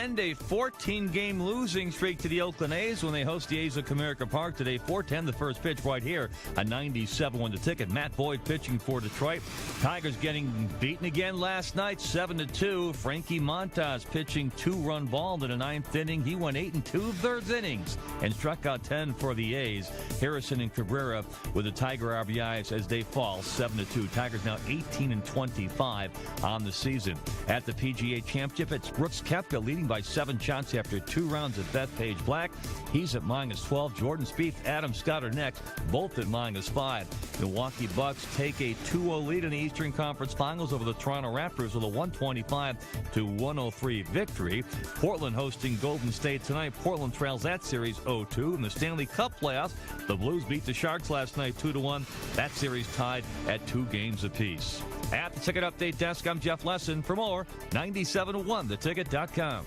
end a 14-game losing streak to the Oakland A's when they host the A's at Comerica Park today. 4:10, the first pitch right here. A 97 The Ticket. Matt Boyd pitching for Detroit. Tigers getting beaten again last night, 7-2. Frankie Montas pitching 2-run ball in the ninth inning. He went 8 2/3 innings and struck out 10 for the A's. Harrison and Cabrera with the Tiger RBIs as they fall 7-2. Tigers now 18-25 on the season. At the PGA Championship, it's Brooks Koepka leading by 7 shots after 2 rounds at Bethpage Black. He's at -12. Jordan Spieth, Adam Scott are next, both at -5. Milwaukee Bucks take a 2-0 lead in the Eastern Conference Finals over the Toronto Raptors with a 125-103 victory. Portland hosting Golden State tonight. Portland trails that series 0-2. In the Stanley Cup playoffs, the Blues beat the Sharks last night 2-1. That series tied at 2 games apiece. At the Ticket Update Desk, I'm Jeff Lesson. For more, 971theticket.com.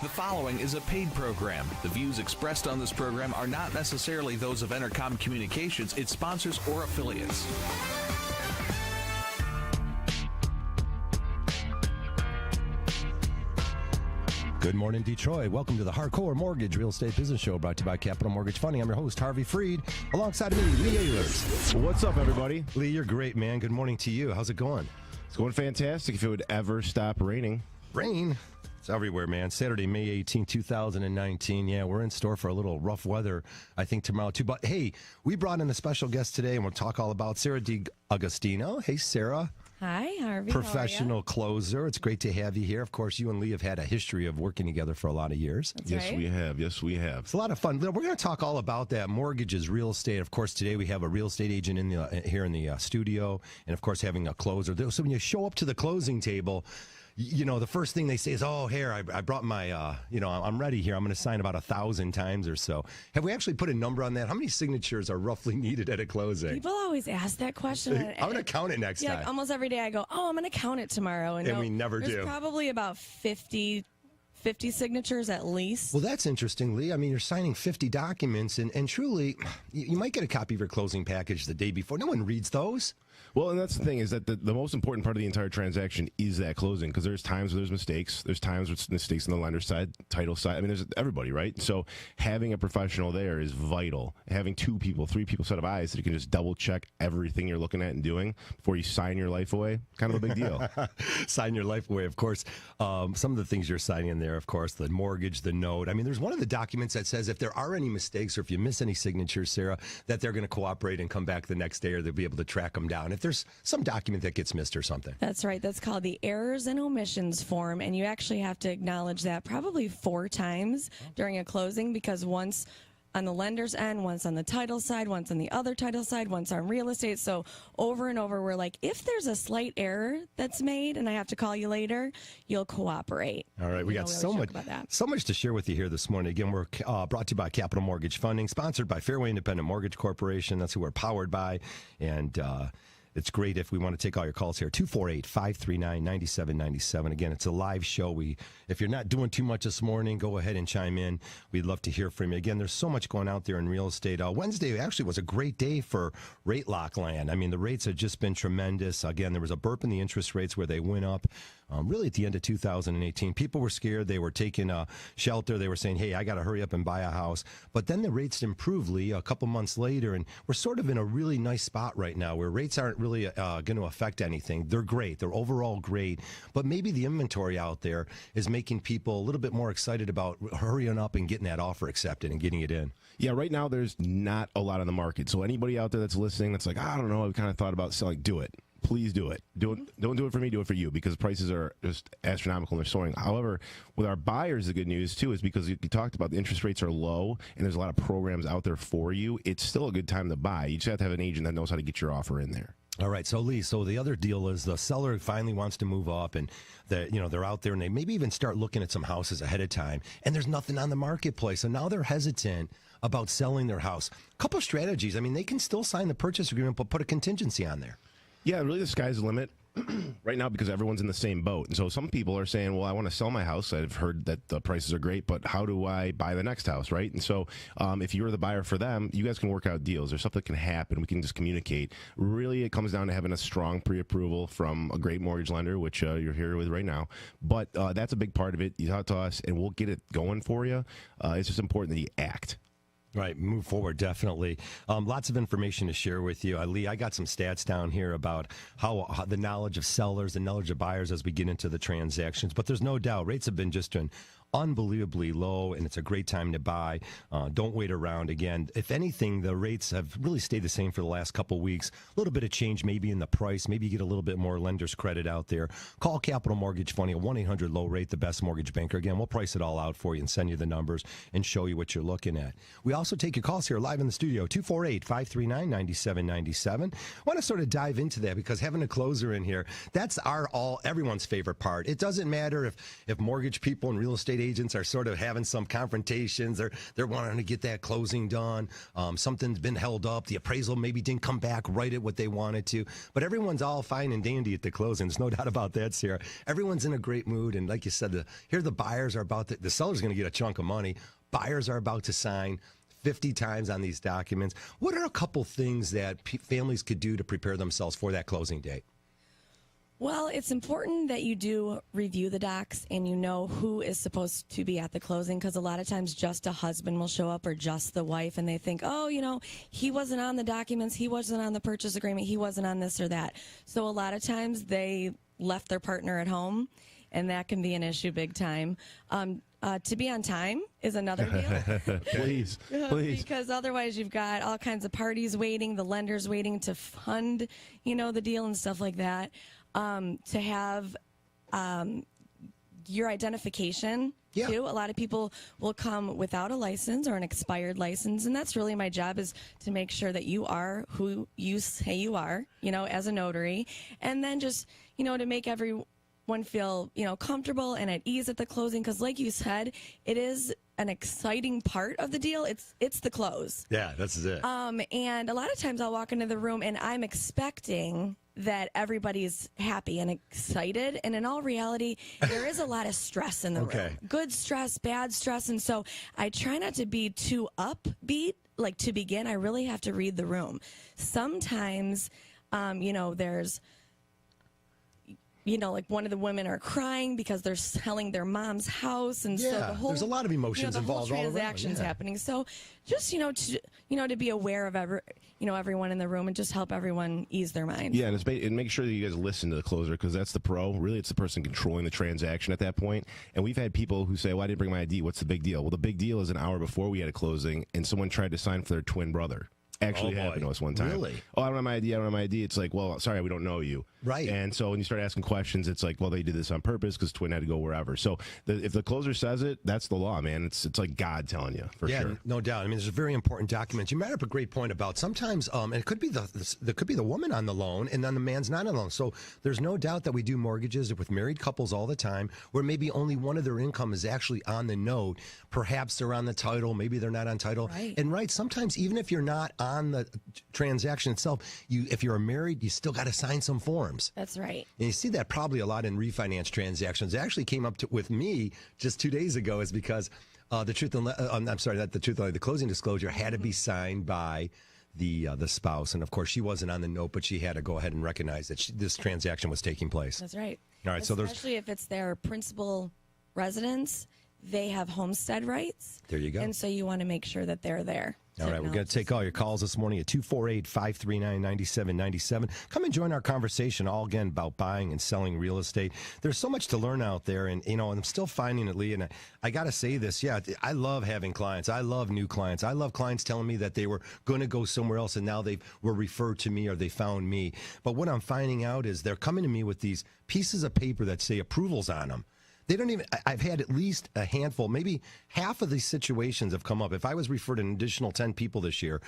The following is a paid program. The views expressed on this program are not necessarily those of Entercom Communications, its sponsors, or affiliates. Good morning, Detroit. Welcome to the Hardcore Mortgage Real Estate Business Show, brought to you by Capital Mortgage Funding. I'm your host, Harvey Freed. Alongside of me, Lee Ehlers. What's up, everybody? Lee, you're great, man. Good morning to you. How's it going? It's going fantastic if it would ever stop raining. Rain? It's everywhere, man. Saturday, May 18, 2019. Yeah, we're in store for a little rough weather, I think, tomorrow, too. But, hey, we brought in a special guest today, and we'll talk all about Sarah D'Agostino. Hey, Sarah. Hi, Harvey. Professional closer. It's great to have you here. Of course, you and Lee have had a history of working together for a lot of years. That's Yes, right. we have. Yes, we have. It's a lot of fun. We're going to talk all about that. Mortgages, real estate. Of course, today we have a real estate agent in here in the studio, and of course, having a closer. So when you show up to the closing table, you know, the first thing they say is, "Oh, here, I brought my, I'm ready here. I'm going to sign about 1,000 times or so." Have we actually put a number on that? How many signatures are roughly needed at a closing? People always ask that question. I'm going to count it next Yeah, time. almost every day I go, "Oh, I'm going to count it tomorrow," And we never do. There's probably about 50 signatures at least. Well, that's interesting, Lee. I mean, you're signing 50 documents, and truly, you might get a copy of your closing package the day before. No one reads those. Well, and that's the thing is that the most important part of the entire transaction is that closing, because there's times where there's mistakes. There's times where it's mistakes on the lender side, title side. I mean, there's everybody, right? So having a professional there is vital. Having 2 people, 3 people set of eyes that you can just double check everything you're looking at and doing before you sign your life away, kind of a big deal. Sign your life away, of course. Some of the things you're signing in there, of course, the mortgage, the note. I mean, there's one of the documents that says if there are any mistakes or if you miss any signatures, Sarah, that they're going to cooperate and come back the next day, or they'll be able to track them down if there's some document that gets missed or something. That's right. That's called the errors and omissions form, and you actually have to acknowledge that probably 4 times during a closing, because once on the lender's end, once on the title side, once on the other title side, once on real estate. So over and over, we're like, if there's a slight error that's made and I have to call you later, you'll cooperate. All right, we got always so joke much, about that. so much to share with you here this morning. Again, we're brought to you by Capital Mortgage Funding, sponsored by Fairway Independent Mortgage Corporation. That's who we're powered by, and it's great if we want to take all your calls here. 248-539-9797. Again, it's a live show. If you're not doing too much this morning, go ahead and chime in. We'd love to hear from you. Again, there's so much going out there in real estate. Wednesday actually was a great day for rate lock land. I mean, the rates have just been tremendous. Again, there was a burp in the interest rates where they went up. Really at the end of 2018, people were scared. They were taking shelter. They were saying, hey, I got to hurry up and buy a house. But then the rates improved, Lee, a couple months later, and we're sort of in a really nice spot right now where rates aren't really going to affect anything. They're great. They're overall great. But maybe the inventory out there is making people a little bit more excited about hurrying up and getting that offer accepted and getting it in. Yeah, right now there's not a lot on the market. So anybody out there that's listening that's like, I don't know, I've kind of thought about selling, do it. Please do it. Don't do it for me, do it for you, because prices are just astronomical and they're soaring. However, with our buyers, the good news, too, is because you talked about the interest rates are low and there's a lot of programs out there for you, it's still a good time to buy. You just have to have an agent that knows how to get your offer in there. All right, so Lee, so the other deal is the seller finally wants to move up, and they're out there and they maybe even start looking at some houses ahead of time, and there's nothing on the marketplace, so now they're hesitant about selling their house. A couple of strategies. I mean, they can still sign the purchase agreement, but put a contingency on there. Yeah, really the sky's the limit. right now because everyone's in the same boat. And so some people are saying, well, I want to sell my house. I've heard that the prices are great, but how do I buy the next house, right? And so if you're the buyer for them, you guys can work out deals. There's stuff that can happen. We can just communicate. Really, it comes down to having a strong pre-approval from a great mortgage lender, which you're here with right now. But that's a big part of it. You talk to us, and we'll get it going for you. It's just important that you act. Right, move forward, definitely. Lots of information to share with you. Lee, I got some stats down here about how the knowledge of sellers, the knowledge of buyers as we get into the transactions. But there's no doubt, rates have been just unbelievably low, and it's a great time to buy. Don't wait around. Again, if anything, the rates have really stayed the same for the last couple weeks. A little bit of change maybe in the price. Maybe you get a little bit more lender's credit out there. Call Capital Mortgage Funding, 1-800-LOW-RATE, the best mortgage banker. Again, we'll price it all out for you and send you the numbers and show you what you're looking at. We also take your calls here live in the studio, 248-539-9797. I want to sort of dive into that because having a closer in here, that's everyone's favorite part. It doesn't matter if mortgage people and real estate agents are sort of having some confrontations. They're wanting to get that closing done. Something's been held up. The appraisal maybe didn't come back right at what they wanted to. But everyone's all fine and dandy at the closing. There's no doubt about that, Sarah. Everyone's in a great mood. And like you said, here the buyers are about the seller's going to get a chunk of money. Buyers are about to sign 50 times on these documents. What are a couple things that families could do to prepare themselves for that closing date? Well, it's important that you do review the docs and you know who is supposed to be at the closing, because a lot of times just a husband will show up or just the wife, and they think, oh, he wasn't on the documents, he wasn't on the purchase agreement, he wasn't on this or that. So a lot of times they left their partner at home, and that can be an issue big time. To be on time is another deal. Please. Because otherwise you've got all kinds of parties waiting, the lenders waiting to fund, the deal and stuff like that. To have your identification, too. A lot of people will come without a license or an expired license, and that's really my job, is to make sure that you are who you say you are, as a notary, and then just, to make everyone feel, comfortable and at ease at the closing, because like you said, it is an exciting part of the deal. It's the close. Yeah, that's it. And a lot of times I'll walk into the room and I'm expecting that everybody's happy and excited, and in all reality, there is a lot of stress in the room. Good stress, bad stress, and so I try not to be too upbeat. Like, to begin, I really have to read the room. Sometimes, there's like one of the women are crying because they're selling their mom's house, and so the whole, there's a lot of emotions involved. The whole transaction's happening. So just to be aware of everyone in the room and just help everyone ease their mind. Yeah, and make sure that you guys listen to the closer, because that's the pro. Really, it's the person controlling the transaction at that point. And we've had people who say, "Well, I didn't bring my ID. What's the big deal?" Well, the big deal is an hour before we had a closing, and someone tried to sign for their twin brother. Actually happened to us one time. Really? Oh, I don't have my ID. I don't have my ID. It's like, well, sorry, we don't know you. Right. And so when you start asking questions, it's like, well, they did this on purpose because twin had to go wherever. So if the closer says it, that's the law, man. It's like God telling you, for sure. No doubt. I mean, there's a very important document. You made up a great point about sometimes, and it could be the woman on the loan, and then the man's not on the loan. So there's no doubt that we do mortgages with married couples all the time, where maybe only one of their income is actually on the note. Perhaps they're on the title, maybe they're not on title. Right. And sometimes even if you're not on the transaction itself, if you're married, you still got to sign some forms. That's right. And you see that probably a lot in refinance transactions. It actually came up with me just 2 days ago, is because the closing disclosure had to be signed by the spouse, and of course she wasn't on the note, but she had to go ahead and recognize that this transaction was taking place. That's right. All right, especially if it's their principal residence, they have homestead rights. There you go. And so you want to make sure that they're there. All right, we're going to take all your calls this morning at 248-539-9797. Come and join our conversation, all again about buying and selling real estate. There's so much to learn out there, and I'm still finding it, Lee, and I got to say this. Yeah, I love having clients. I love new clients. I love clients telling me that they were going to go somewhere else and now they were referred to me or they found me. But what I'm finding out is they're coming to me with these pieces of paper that say approvals on them. They don't even, I've had at least a handful, maybe half of these situations have come up. If I was referred an additional 10 people this year,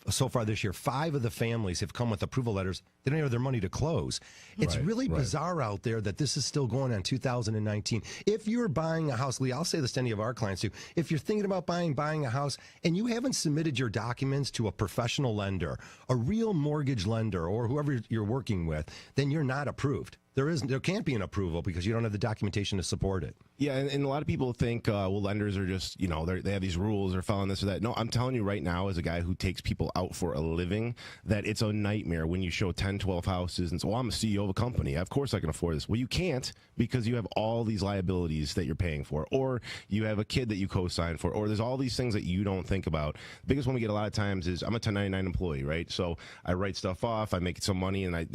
so far this year, 5 of the families have come with approval letters. They don't have their money to close. It's really bizarre out there that this is still going on in 2019. If you're buying a house, Lee, I'll say this to any of our clients too. If you're thinking about buying a house and you haven't submitted your documents to a professional lender, a real mortgage lender, or whoever you're working with, then you're not approved. There can't be an approval because you don't have the documentation to support it. Yeah, and a lot of people think, well, lenders are just, they have these rules, they're following this or that. No, I'm telling you right now, as a guy who takes people out for a living, that it's a nightmare when you show 10, 12 houses and say, well, I'm a CEO of a company. Of course I can afford this. Well, you can't because you have all these liabilities that you're paying for, or you have a kid that you co-sign for, or there's all these things that you don't think about. The biggest one we get a lot of times is I'm a 1099 employee, right? So I write stuff off, I make some money, and I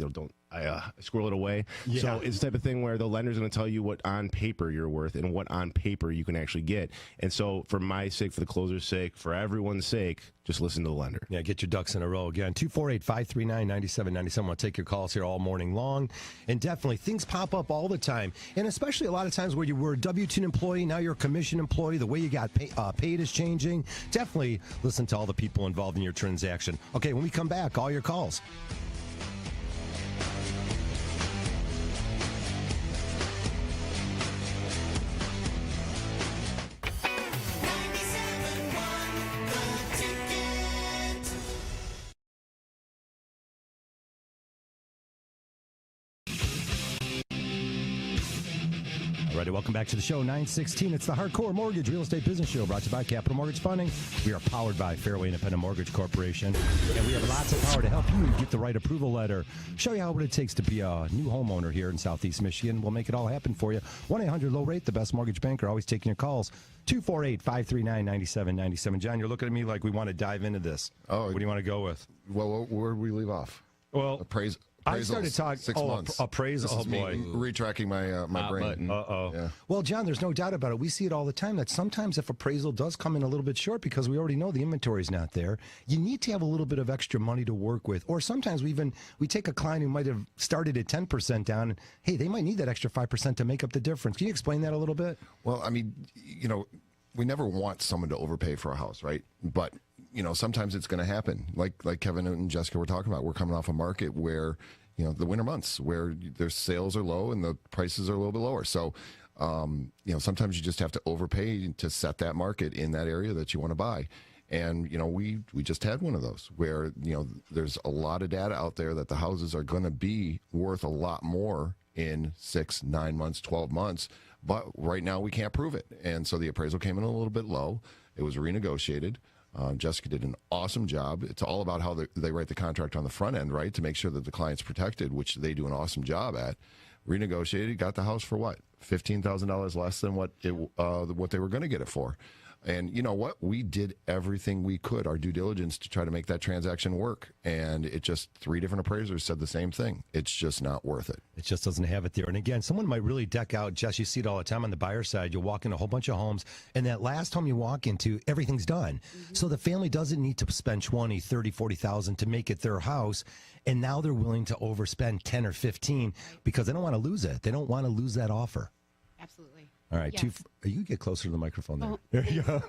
squirrel it away. Yeah. So it's the type of thing where the lender's going to tell you what on paper you're worth and what on paper you can actually get. And so for my sake, for the closer's sake, for everyone's sake, just listen to the lender. Yeah, get your ducks in a row. Again, 248-539-9797. I'll take your calls here all morning long. And definitely, things pop up all the time. And especially a lot of times where you were a W-2 employee, now you're a commission employee, the way you got paid is changing. Definitely listen to all the people involved in your transaction. Okay, when we come back, all your calls. Welcome back to the show, 916. It's the Hardcore Mortgage Real Estate Business Show brought to you by Capital Mortgage Funding. We are powered by Fairway Independent Mortgage Corporation, and we have lots of power to help you get the right approval letter, show you what it takes to be a new homeowner here in Southeast Michigan. We'll make it all happen for you. 1-800-LOW-RATE, the best mortgage banker, always taking your calls. 248-539-9797. John, you're looking at me like we want to dive into this. Oh, what do you want to go with? Well, where did we leave off? Well, I started talking 6 months. Appraisal. This is me retracking my brain. Yeah. Well, John, there's no doubt about it. We see it all the time that sometimes if appraisal does come in a little bit short because we already know the inventory is not there, you need to have a little bit of extra money to work with. Or sometimes we take a client who might have started at 10% down, and hey, they might need that extra 5% to make up the difference. Can you explain that a little bit? Well, I mean, we never want someone to overpay for a house, right? But sometimes it's going to happen. Like Kevin and Jessica were talking about, we're coming off a market where, the winter months where their sales are low and the prices are a little bit lower. So, sometimes you just have to overpay to set that market in that area that you want to buy. And, we just had one of those where, there's a lot of data out there that the houses are going to be worth a lot more in 6, 9 months, 12 months. But right now we can't prove it. And so the appraisal came in a little bit low. It was renegotiated. Jessica did an awesome job. It's all about how they write the contract on the front end, right, to make sure that the client's protected, which they do an awesome job at. Renegotiated, got the house for what? $15,000 less than what they were going to get it for. And you know what? We did everything we could, our due diligence, to try to make that transaction work. And it just, 3 different appraisers said the same thing. It's just not worth it. It just doesn't have it there. And again, someone might really deck out. Jess, you see it all the time on the buyer side. You'll walk in a whole bunch of homes, and that last home you walk into, everything's done. Mm-hmm. So the family doesn't need to spend 20, 30, 40,000 to make it their house. And now they're willing to overspend 10 or 15 because they don't want to lose it. They don't want to lose that offer. Absolutely. All right. Yes. You get closer to the microphone there. There you go.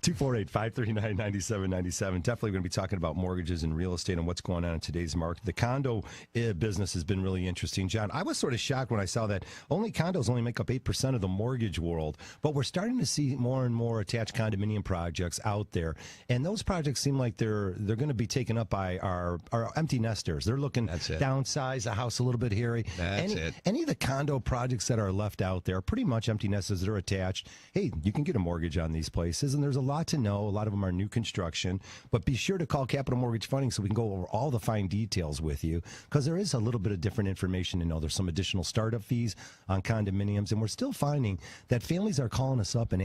248-539-9797. Definitely going to be talking about mortgages and real estate and what's going on in today's market. The condo business has been really interesting. John, I was sort of shocked when I saw that condos only make up 8% of the mortgage world, but we're starting to see more and more attached condominium projects out there. And those projects seem like they're going to be taken up by our empty nesters. They're looking to downsize a house a little bit, Harry. Any of the condo projects that are left out there, pretty much empty nesters that are attached. Hey, you can get a mortgage on these places, and there's a lot to know. A lot of them are new construction, but be sure to call Capital Mortgage Funding so we can go over all the fine details with you, because there is a little bit of different information to know. There's some additional startup fees on condominiums, and we're still finding that families are calling us up and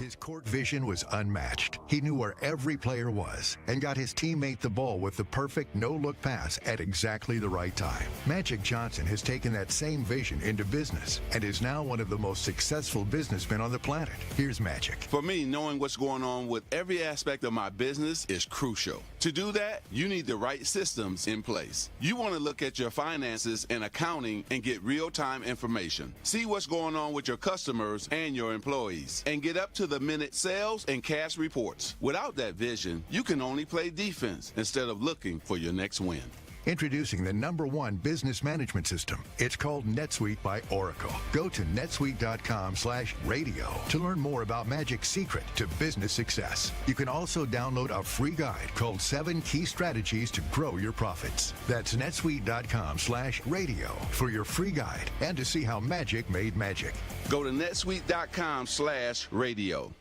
His court vision was unmatched. He knew where every player was and got his teammate the ball with the perfect no-look pass at exactly the right time. Magic Johnson has taken that same vision into business and is now one of the most successful businessmen on the planet. Here's Magic. For me, knowing what's going on with every aspect of my business is crucial. To do that, you need the right systems in place. You want to look at your finances and accounting and get real-time information. See what's going on with your customers and your employees, and get up to the minute sales and cash reports. Without that vision, you can only play defense instead of looking for your next win. Introducing the #1 business management system. It's called NetSuite by Oracle. Go to netsuite.com/radio to learn more about Magic's secret to business success. You can also download a free guide called 7 Key Strategies to Grow Your Profits. That's netsuite.com/radio for your free guide and to see how Magic made magic. Go to netsuite.com/radio.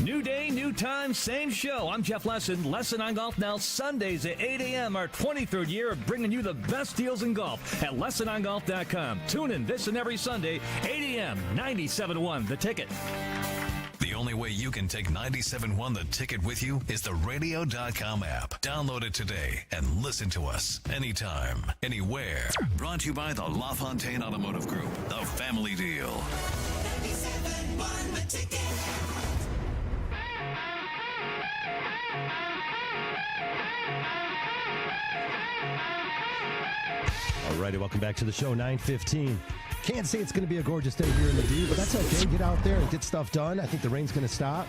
New day, new time, same show. I'm Jeff Lesson. Lesson on Golf now Sundays at 8 a.m. Our 23rd year of bringing you the best deals in golf at lessonongolf.com. Tune in this and every Sunday, 8 a.m. 97.1 The Ticket. The only way you can take 97.1 The Ticket with you is the radio.com app. Download it today and listen to us anytime, anywhere. Brought to you by the LaFontaine Automotive Group, the family deal. 97.1 The Ticket. All righty, welcome back to the show, 9:15. Can't say it's going to be a gorgeous day here in the D, but that's okay. Get out there and get stuff done. I think the rain's going to stop.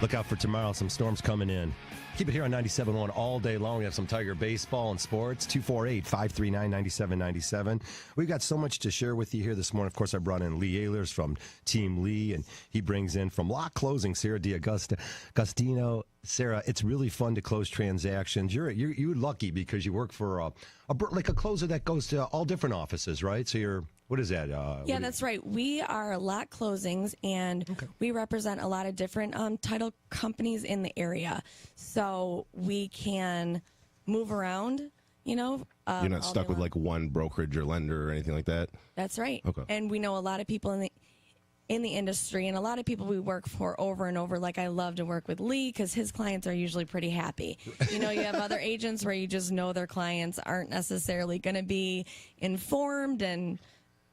Look out for tomorrow. Some storms coming in. Keep it here on 97.1 all day long. We have some Tiger baseball and sports. 248-539-9797. We've got so much to share with you here this morning. Of course, I brought in Lee Ehlers from Team Lee, and he brings in from Lock Closing, Sarah D'Agostino. Sarah, it's really fun to close transactions. You're lucky because you work for a closer that goes to all different offices, right? So you're, what is that? Yeah, that's right. We are Lock Closings, and we represent a lot of different title companies in the area. So we can move around, you know. You're not stuck with like one brokerage or lender or anything like that? That's right. Okay. And we know a lot of people in the industry, and a lot of people we work for over and over. Like, I love to work with Lee because his clients are usually pretty happy. You know, you have other agents where you just know their clients aren't necessarily going to be informed and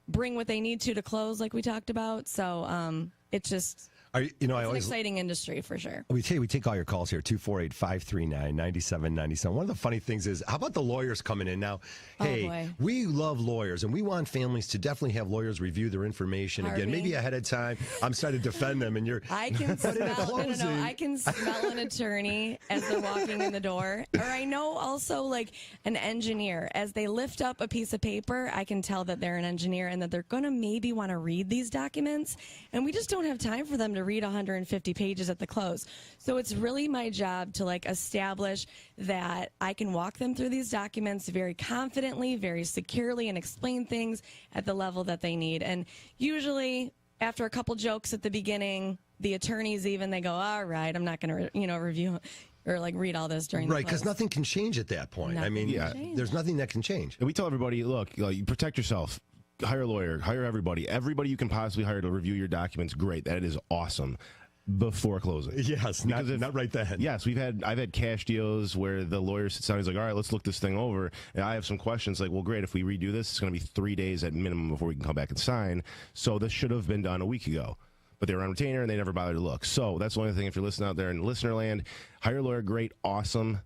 bring what they need to close, like we talked about. So it's just... it's an exciting industry for sure. We take all your calls here, 248-539-9797. One of the funny things is, how about the lawyers coming in now? Hey, we love lawyers, and we want families to definitely have lawyers review their information again, maybe ahead of time. I'm starting to defend them, and you're. I can smell. I can smell an attorney as they're walking in the door, or I know also like an engineer as they lift up a piece of paper. I can tell that they're an engineer and that they're going to maybe want to read these documents, and we just don't have time for them to read 150 pages at the close. So it's really my job to like establish that I can walk them through these documents very confidently, very securely, and explain things at the level that they need. And usually after a couple jokes at the beginning, the attorneys they go, all right, I'm not going to, review or like read all this during the right, because nothing can change at that point. There's nothing that can change. And we tell everybody, look, you protect yourself. Hire a lawyer, hire everybody you can possibly hire to review your documents. Great, that is awesome. Before closing, yes, not right then. Yes, I've had cash deals where the lawyer sits down, he's like, all right, let's look this thing over, and I have some questions. Like, well, great, if we redo this, it's going to be 3 days at minimum before we can come back and sign. So this should have been done a week ago, but they were on retainer and they never bothered to look. So that's the only thing. If you're listening out there in listener land, hire a lawyer. Great, awesome.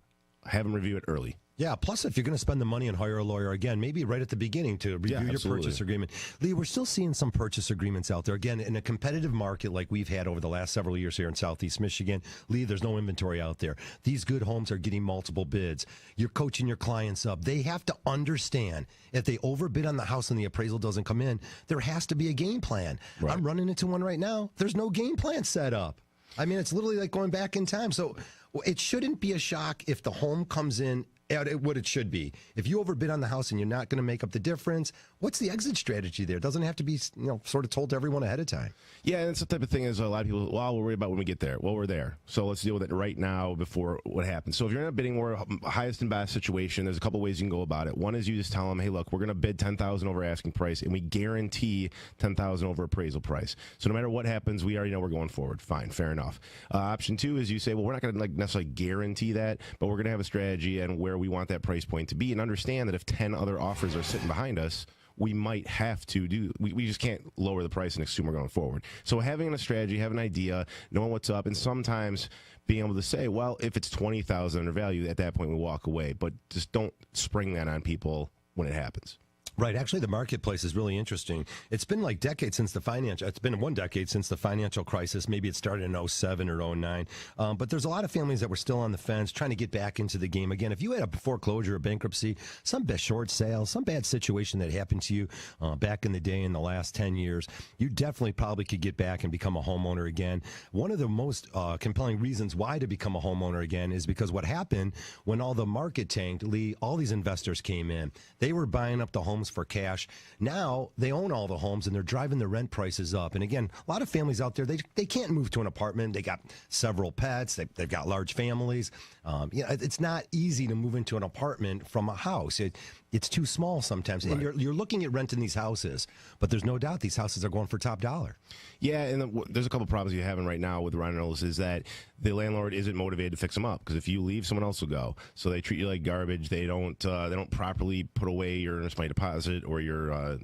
Have them review it early. Yeah, plus if you're going to spend the money and hire a lawyer, again, maybe right at the beginning to review your purchase agreement. Lee, we're still seeing some purchase agreements out there. Again, in a competitive market like we've had over the last several years here in Southeast Michigan, Lee, there's no inventory out there. These good homes are getting multiple bids. You're coaching your clients up. They have to understand if they overbid on the house and the appraisal doesn't come in, there has to be a game plan. Right. I'm running into one right now. There's no game plan set up. I mean, it's literally like going back in time. So it shouldn't be a shock if the home comes in at what it should be. If you overbid on the house and you're not going to make up the difference, what's the exit strategy there? It doesn't have to be, sort of told to everyone ahead of time. Yeah, and it's the type of thing is a lot of people, well, we'll worry about when we get there. Well, we're there. So let's deal with it right now before what happens. So if you're in a bidding war, highest and best situation, there's a couple ways you can go about it. One is you just tell them, hey, look, we're going to bid $10,000 over asking price, and we guarantee $10,000 over appraisal price. So no matter what happens, we already know we're going forward. Fine, fair enough. Option two is you say, well, we're not going to necessarily guarantee that, but we're going to have a strategy and where we want that price point to be, and understand that if 10 other offers are sitting behind us, we might have to we just can't lower the price and assume we're going forward. So having a strategy, having an idea, knowing what's up, and sometimes being able to say, well, if it's $20,000 under value, at that point we walk away. But just don't spring that on people when it happens. Right. Actually, the marketplace is really interesting. It's been like decades since it's been 1 decade since the financial crisis. Maybe it started in 07 or 09. But there's a lot of families that were still on the fence trying to get back into the game. Again, if you had a foreclosure or bankruptcy, some short sale, some bad situation that happened to you back in the day in the last 10 years, you definitely probably could get back and become a homeowner again. One of the most compelling reasons why to become a homeowner again is because what happened when all the market tanked, Lee, all these investors came in. They were buying up the homes for cash. Now they own all the homes and they're driving the rent prices up. And again, a lot of families out there, they can't move to an apartment. They got several pets. They've got large families. It's not easy to move into an apartment from a house. It's too small sometimes. And you're looking at renting these houses, but there's no doubt these houses are going for top dollar. Yeah, and there's a couple problems you're having right now with rentals is that the landlord isn't motivated to fix them up, because if you leave, someone else will go. So they treat you like garbage. They don't properly put away your earnest money deposit or your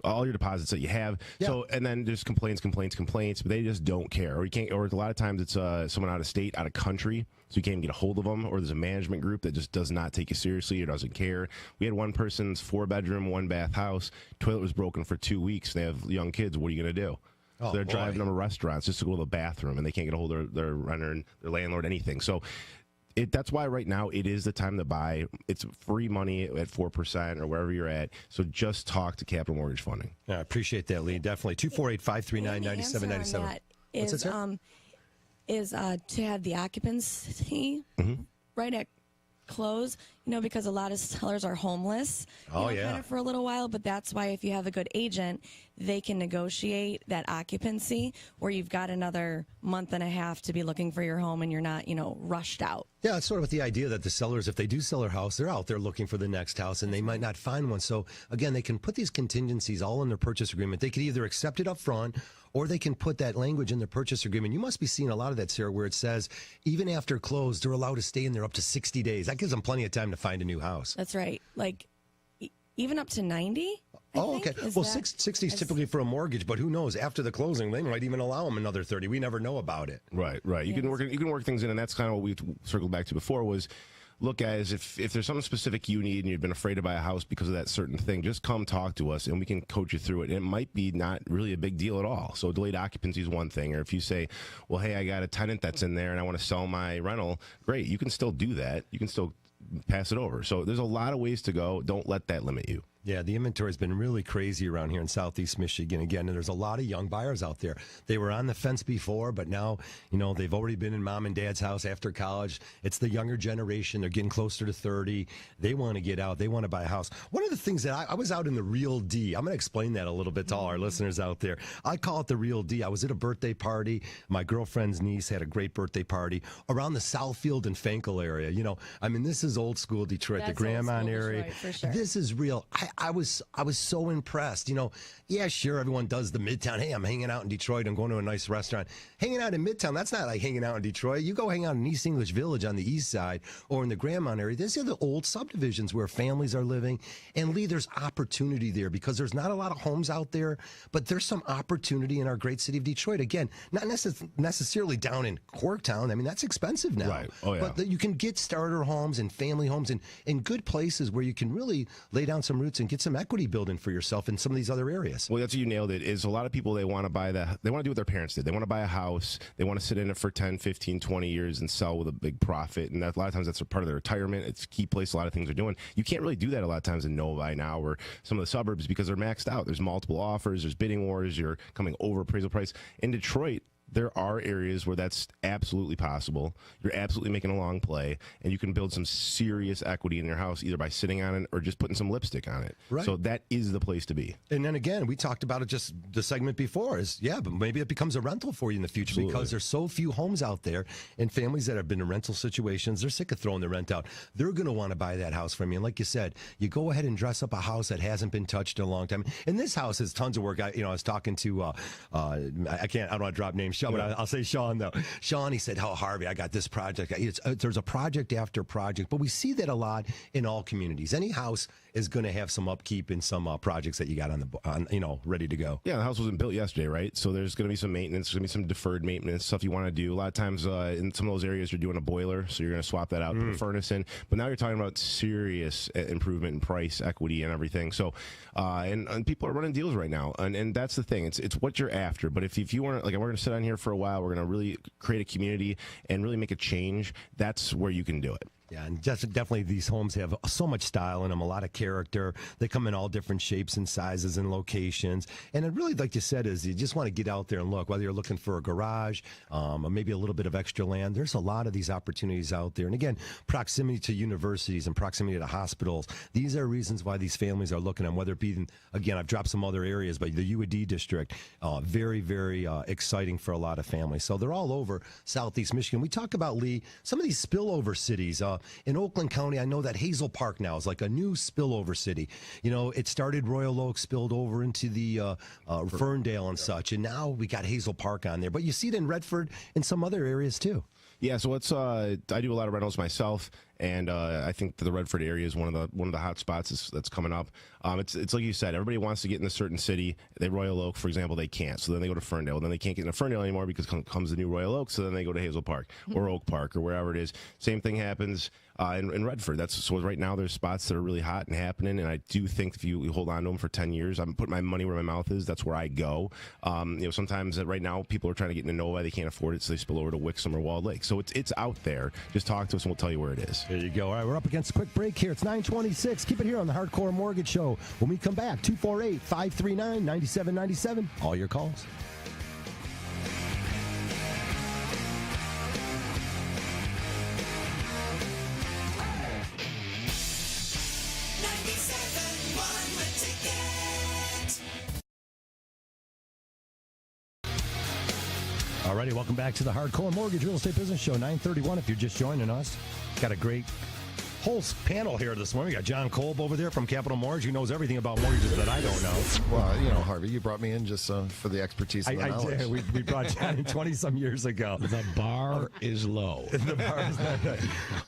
all your deposits that you have. Yeah. So, and then there's complaints, but they just don't care. Or you can't, or a lot of times it's someone out of state, out of country, so you can't even get a hold of them, or there's a management group that just does not take you seriously or doesn't care. We had one person's 4-bedroom, 1-bath house, toilet was broken for 2 weeks. They have young kids. What are you going to do? So they're driving them to restaurants just to go to the bathroom, and they can't get a hold of their renter and their landlord, anything. So that's why right now it is the time to buy. It's free money at 4% or wherever you're at. So just talk to Capital Mortgage Funding. Yeah, I appreciate that, Lee. Definitely. 248-539-9797. Is to have the occupancy right at close, because a lot of sellers are homeless kind of for a little while, but that's why if you have a good agent, they can negotiate that occupancy where you've got another month and a half to be looking for your home and you're not, rushed out. Yeah, it's sort of with the idea that the sellers, if they do sell their house, they're out there looking for the next house and they might not find one. So again, they can put these contingencies all in their purchase agreement. They could either accept it up front or they can put that language in their purchase agreement. You must be seeing a lot of that, Sarah, where it says even after close, they're allowed to stay in there up to 60 days. That gives them plenty of time to find a new house. That's right. Like even up to 90? Okay. Well, 60 is typically for a mortgage, but who knows? After the closing, they might even allow them another 30. We never know about it. Right. You can work things in, and that's kind of what we circled back to before was, look, guys, if there's something specific you need and you've been afraid to buy a house because of that certain thing, just come talk to us and we can coach you through it. And it might be not really a big deal at all. So delayed occupancy is one thing. Or if you say, well, hey, I got a tenant that's in there and I want to sell my rental, great. You can still do that. You can still pass it over. So there's a lot of ways to go. Don't let that limit you. Yeah, the inventory has been really crazy around here in Southeast Michigan again, and there's a lot of young buyers out there. They were on the fence before, but now, they've already been in mom and dad's house after college. It's the younger generation. They're getting closer to 30. They want to get out. They want to buy a house. One of the things that I was out in the Real D. I'm going to explain that a little bit to all our listeners out there. I call it the Real D. I was at a birthday party. My girlfriend's niece had a great birthday party around the Southfield and Fenkell area. This is old school Detroit, the Grandmont area. Detroit, for sure. This is real. I was so impressed. Yeah, sure, everyone does the Midtown. Hey, I'm hanging out in Detroit. I'm going to a nice restaurant. Hanging out in Midtown, that's not like hanging out in Detroit. You go hang out in East English Village on the east side or in the Grandmont area. These are the old subdivisions where families are living. And Lee, there's opportunity there because there's not a lot of homes out there, but there's some opportunity in our great city of Detroit. Again, not necessarily down in Corktown. That's expensive now. Right. Oh, yeah. But you can get starter homes and family homes in good places where you can really lay down some roots and get some equity building for yourself in some of these other areas. Well, that's what you nailed it. Is a lot of people, they want to do what their parents did. They want to buy a house. They want to sit in it for 10, 15, 20 years and sell with a big profit. And a lot of times that's a part of their retirement. It's a key place a lot of things are doing. You can't really do that a lot of times in Novi now or some of the suburbs because they're maxed out. There's multiple offers. There's bidding wars. You're coming over appraisal price. In Detroit, there are areas where that's absolutely possible. You're absolutely making a long play, and you can build some serious equity in your house either by sitting on it or just putting some lipstick on it. Right. So that is the place to be. And then again, we talked about it just the segment before is, but maybe it becomes a rental for you in the future. Absolutely. Because there's so few homes out there and families that have been in rental situations, they're sick of throwing the rent out. They're going to want to buy that house from you. And like you said, you go ahead and dress up a house that hasn't been touched in a long time. And this house has tons of work. I was talking to, I don't want to drop names, Sean, but I'll say Sean though. Sean, he said, Harvey, I got this project. There's a project after project, but we see that a lot in all communities. Any house is going to have some upkeep and some projects that you got on ready to go. Yeah, the house wasn't built yesterday, right? So there's going to be some maintenance, there's going to be some deferred maintenance, stuff you want to do. A lot of times in some of those areas, you're doing a boiler, so you're going to swap that out, put a furnace in. But now you're talking about serious improvement in price, equity, and everything. So, and people are running deals right now, and that's the thing. It's what you're after. But if you want to, we're going to sit on here for a while, we're going to really create a community and really make a change. That's where you can do it. Yeah, and definitely these homes have so much style in them, a lot of character. They come in all different shapes and sizes and locations. And it really, like you said, is you just want to get out there and look, whether you're looking for a garage or maybe a little bit of extra land. There's a lot of these opportunities out there. And again, proximity to universities and proximity to hospitals. These are reasons why these families are looking at them, whether it be, again, I've dropped some other areas, but the UAD district, very, very exciting for a lot of families. So they're all over Southeast Michigan. We talk about, Lee, some of these spillover cities. In Oakland County, I know that Hazel Park now is like a new spillover city. It started Royal Oak, spilled over into the Ferndale and such, and now we got Hazel Park on there. But you see it in Redford and some other areas too. Yeah, so it's I do a lot of rentals myself, and I think the Redford area is one of the hot spots that's coming up. It's like you said, everybody wants to get in a certain city. Royal Oak, for example, they can't, so then they go to Ferndale. Then they can't get into Ferndale anymore because comes the new Royal Oak, so then they go to Hazel Park or Oak Park or wherever it is. Same thing happens in Redford. So right now there's spots that are really hot and happening, and I do think if you hold on to them for 10 years, I'm putting my money where my mouth is. That's where I go. Sometimes right now people are trying to get into Novi, they can't afford it, so they spill over to Wixom or Walled Lake. So it's out there. Just talk to us and we'll tell you where it is. There you go. All right, we're up against a quick break here. It's 9:26. Keep it here on the Hardcore Mortgage Show. When we come back, 248-539-9797. All your calls. Alrighty, welcome back to the Hardcore Mortgage Real Estate Business Show, 931. If you're just joining us, got a great whole panel here this morning. We got John Kolb over there from Capital Mortgage, who knows everything about mortgages that I don't know. Well, Harvey, you brought me in just for the expertise and the knowledge. I did. We brought John in 20-some years ago. The bar is low. The bar is not good.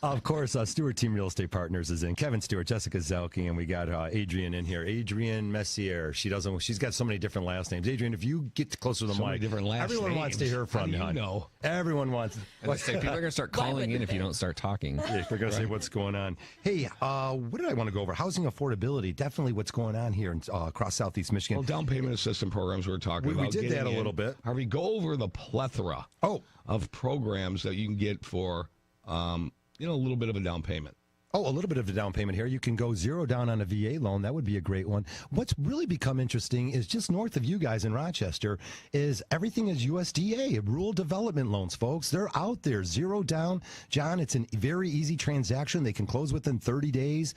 Of course, Stewart Team Real Estate Partners is in. Kevin Stewart, Jessica Zelke, and we got Adrienne in here. Adrienne Messier. She's got so many different last names. Adrienne, if you get closer to the mic, everyone wants to hear from you. How do you know? Everyone wants. People are going to start calling in if you don't start talking. Yeah, we're going to say what's going on. Hey, what did I want to go over? Housing affordability, definitely what's going on here across Southeast Michigan. Well, down payment assistance programs we were talking about. We did that a little bit. Harvey, go over the plethora of programs that you can get for a little bit of a down payment. Oh, a little bit of a down payment here. You can go zero down on a VA loan. That would be a great one. What's really become interesting is just north of you guys in Rochester is everything is USDA, rural development loans, folks. They're out there, zero down. John, it's a very easy transaction. They can close within 30 days,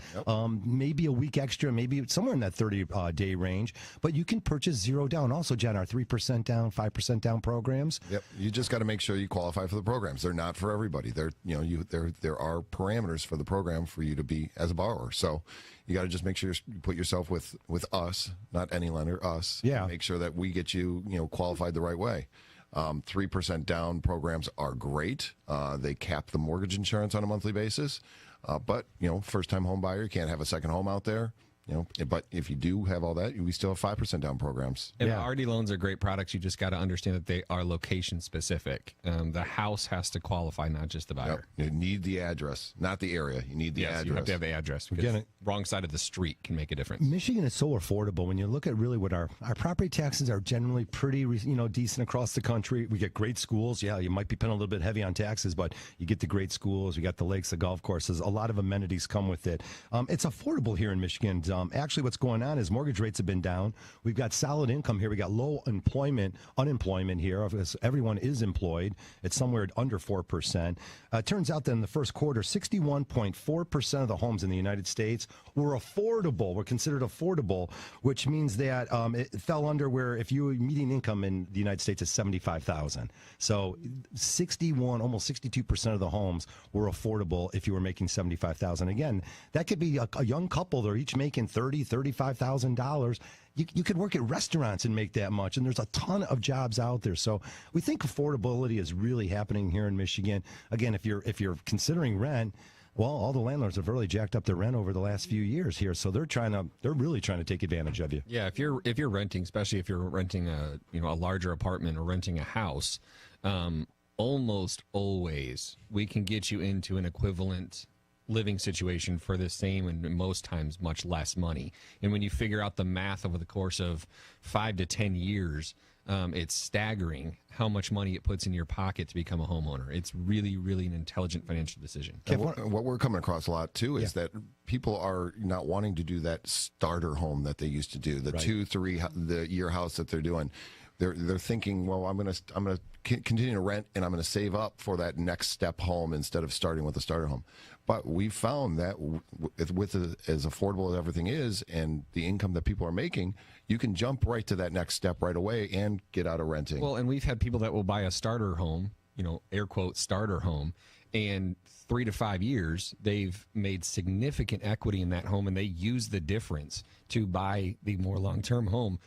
maybe a week extra, maybe somewhere in that 30-day range. But you can purchase zero down. Also, John, our 3% down, 5% down programs. Yep. You just got to make sure you qualify for the programs. They're not for everybody. There are parameters for the program for you to be as a borrower. So you got to just make sure you put yourself with us, not any lender, us. Yeah. Make sure that we get you, qualified the right way. 3% down programs are great. They cap the mortgage insurance on a monthly basis. But, first-time home buyer, you can't have a second home out there. But if you do have all that, we still have 5% down programs. And RD loans are great products. You just got to understand that they are location specific. The house has to qualify, not just the buyer. Yep. You need the address, not the area. You need the address. You have to have the address because wrong side of the street can make a difference. Michigan is so affordable. When you look at really what our property taxes are generally pretty, decent across the country. We get great schools. Yeah, you might be paying a little bit heavy on taxes, but you get the great schools. We got the lakes, the golf courses. A lot of amenities come with it. It's affordable here in Michigan. actually what's going on is mortgage rates have been down. We've got solid income here. We got low unemployment here. Everyone is employed. It's somewhere under 4%. Turns out that in the first quarter, 61.4% of the homes in the United States were affordable, were considered affordable, which means that it fell under where if you median income in the United States is $75,000. So 61, almost 62% of the homes were affordable if you were making $75,000. Again, that could be a young couple. They're each making $30,000, $35,000. You could work at restaurants and make that much, and there's a ton of jobs out there. So we think affordability is really happening here in Michigan. Again, if you're considering rent, well, all the landlords have really jacked up their rent over the last few years here, so they're really trying to take advantage of you. Yeah, if you're renting, especially if you're renting a larger apartment or renting a house, almost always we can get you into an equivalent living situation for the same and most times much less money. And when you figure out the math over the course of 5 to 10 years, it's staggering how much money it puts in your pocket to become a homeowner. It's really, really an intelligent financial decision. What we're coming across a lot, too, is that people are not wanting to do that starter home that they used to do, the 2-3 year house that they're doing. They're thinking, well, I'm going to continue to rent, and I'm going to save up for that next step home instead of starting with a starter home. But we found that with as affordable as everything is and the income that people are making, you can jump right to that next step right away and get out of renting. Well, and we've had people that will buy a starter home, air quote starter home, and 3 to 5 years, they've made significant equity in that home, and they use the difference to buy the more long-term home.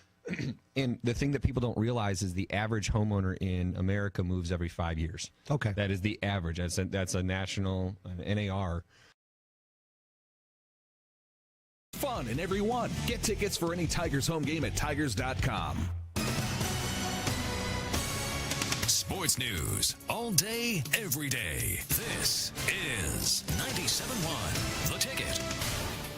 And the thing that people don't realize is the average homeowner in America moves every 5 years. Okay. That is the average. That's a national NAR. Fun in every one. Get tickets for any Tigers home game at Tigers.com. Sports news all day, every day. This is 97.1 The Ticket.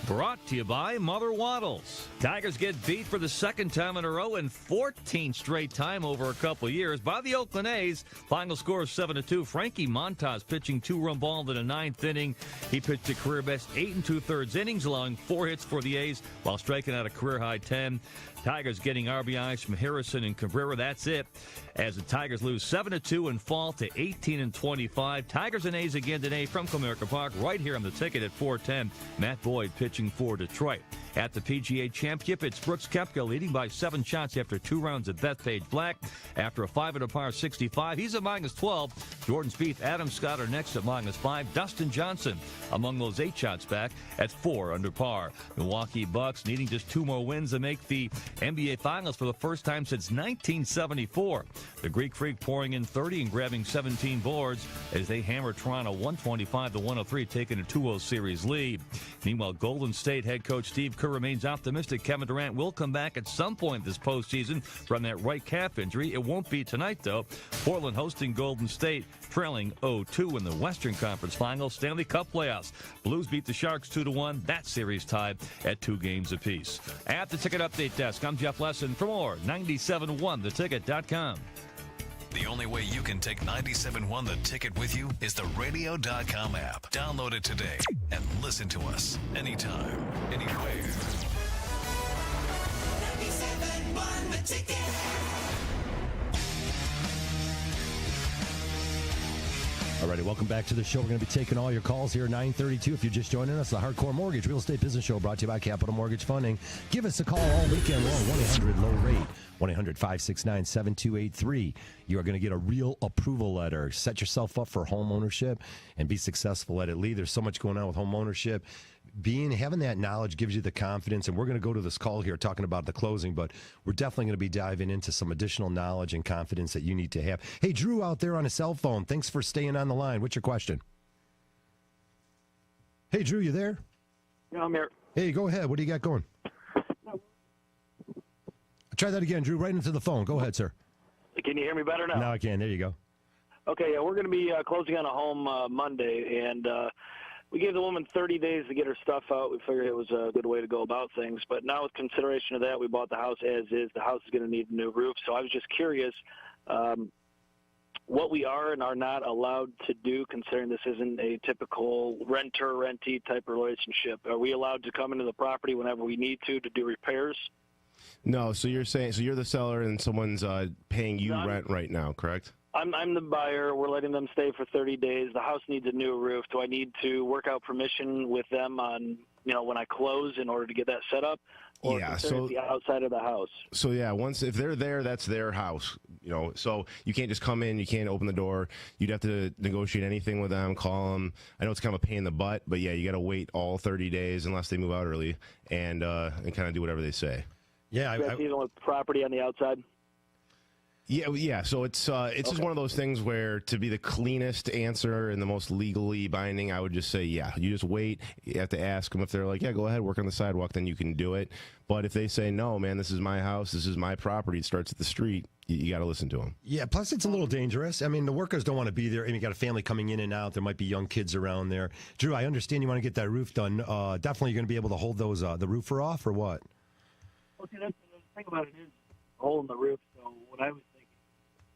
Brought to you by Mother Waddles. Tigers get beat for the second time in a row in 14 straight time over a couple of years by the Oakland A's. Final score is 7-2. Frankie Montas pitching 2-run ball in the ninth inning. He pitched a career best 8 2/3 innings, allowing 4 hits for the A's while striking out a career high 10. Tigers getting RBIs from Harrison and Cabrera. That's it. As the Tigers lose 7-2 and fall to 18-25. Tigers and A's again today from Comerica Park, right here on the Ticket at 4:10. Matt Boyd pitching for Detroit. At the PGA Championship, it's Brooks Koepka leading by 7 shots after 2 rounds at Bethpage Black. After a 5-under-par 65, he's at -12. Jordan Spieth, Adam Scott are next at -5. Dustin Johnson among those 8 shots back at 4 under par. Milwaukee Bucks needing just 2 more wins to make the NBA Finals for the first time since 1974. The Greek Freak pouring in 30 and grabbing 17 boards as they hammer Toronto 125-103, taking a 2-0 series lead. Meanwhile, Golden State head coach Steve Kerr remains optimistic Kevin Durant will come back at some point this postseason from that right calf injury. It won't be tonight, though. Portland hosting Golden State, trailing 0-2 in the Western Conference Finals Stanley Cup playoffs. Blues beat the Sharks 2-1. That series tied at 2 games apiece. At the Ticket Update Desk, I'm Jeff Lesson. For more, 97.1theticket.com. The only way you can take 97.1 The Ticket with you is the radio.com app. Download it today and listen to us anytime, anywhere. 97.1 The Ticket. All righty, welcome back to the show. We're going to be taking all your calls here at 9:32. If you're just joining us, the Hardcore Mortgage Real Estate Business Show brought to you by Capital Mortgage Funding. Give us a call all weekend long, 1-800-LOW-RATE, 1-800-569-7283. You are going to get a real approval letter. Set yourself up for home ownership and be successful at it. Lee, there's so much going on with home ownership. Having that knowledge gives you the confidence, and we're going to go to this call here talking about the closing, but we're definitely going to be diving into some additional knowledge and confidence that you need to have. Hey, Drew out there on a cell phone, thanks for staying on the line. What's your question? Hey, Drew, you there? Yeah, I'm here. Hey, go ahead. What do you got going? Try that again, Drew, right into the phone. Go ahead, sir. Can you hear me better now? Now I can. There you go. Okay, yeah, we're going to be closing on a home Monday, and we gave the woman 30 days to get her stuff out. We figured it was a good way to go about things. But now with consideration of that, we bought the house as is. The house is going to need a new roof. So I was just curious, what we are and are not allowed to do, considering this isn't a typical renter-rentee type of relationship? Are we allowed to come into the property whenever we need to do repairs? No, so you're saying you're the seller and someone's paying you rent right now, correct? I'm the buyer. We're letting them stay for 30 days. The house needs a new roof. Do I need to work out permission with them on, when I close in order to get that set up? Or consider it the outside of the house? So yeah, if they're there, that's their house. So you can't just come in, you can't open the door. You'd have to negotiate anything with them, call them. I know it's kind of a pain in the butt, but yeah, you got to wait all 30 days unless they move out early and kind of do whatever they say. Yeah, dealing with property on the outside. Yeah. So it's just one of those things where, to be the cleanest answer and the most legally binding, I would just say, yeah, you just wait. You have to ask them if they're like, yeah, go ahead, work on the sidewalk, then you can do it. But if they say, no, man, this is my house, this is my property, it starts at the street, you got to listen to them. Yeah, plus it's a little dangerous. I mean, the workers don't want to be there. I mean, you got a family coming in and out. There might be young kids around there. Drew, I understand you want to get that roof done. Definitely you're going to be able to hold those the roofer off, or what? Well, see, that's the thing about it is a hole in the roof. So what I was thinking,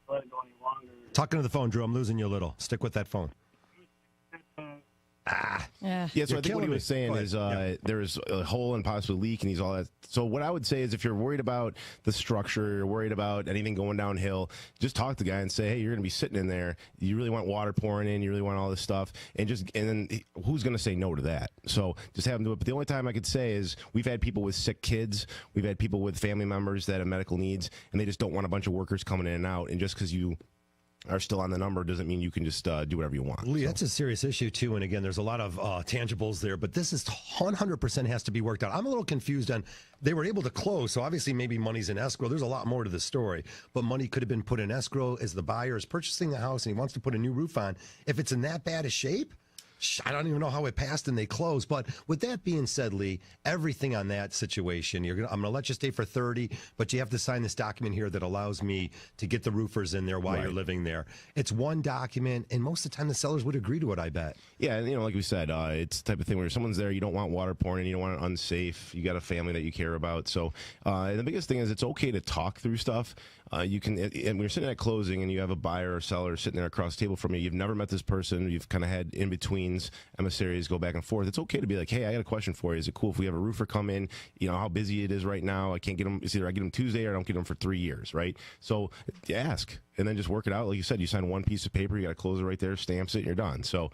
let it go any longer. Talking to the phone, Drew. I'm losing you a little. Stick with that phone. Yeah. So I think what he was saying is there's a hole and possibly leak and he's all that. So what I would say is, if you're worried about the structure, you're worried about anything going downhill, just talk to the guy and say, hey, you're going to be sitting in there. You really want water pouring in. You really want all this stuff. And then who's going to say no to that? So just have them do it. But the only time I could say is, we've had people with sick kids. We've had people with family members that have medical needs, and they just don't want a bunch of workers coming in and out. And just because you are still on the number doesn't mean you can just do whatever you want. Lee, that's a serious issue, too. And again, there's a lot of tangibles there, but this is 100% has to be worked out. I'm a little confused on, they were able to close, so obviously maybe money's in escrow. There's a lot more to the story, but money could have been put in escrow as the buyer is purchasing the house and he wants to put a new roof on. If it's in that bad a shape, I don't even know how it passed and they closed. But with that being said, Lee, everything on that situation, I'm going to let you stay for 30, but you have to sign this document here that allows me to get the roofers in there while you're living there. It's one document, and most of the time the sellers would agree to it, I bet. Yeah, and like we said, it's the type of thing where someone's there, you don't want water pouring in, you don't want it unsafe, you got a family that you care about. So and the biggest thing is, it's okay to talk through stuff. You can, and when you're sitting at closing and you have a buyer or seller sitting there across the table from you, you've never met this person, you've kind of had in-betweens, emissaries go back and forth. It's okay to be like, hey, I got a question for you. Is it cool if we have a roofer come in? How busy it is right now. I can't get them. It's either I get them Tuesday or I don't get them for 3 years, right? So ask, and then just work it out. Like you said, you sign one piece of paper, you got to close it right there, stamps it, and you're done. So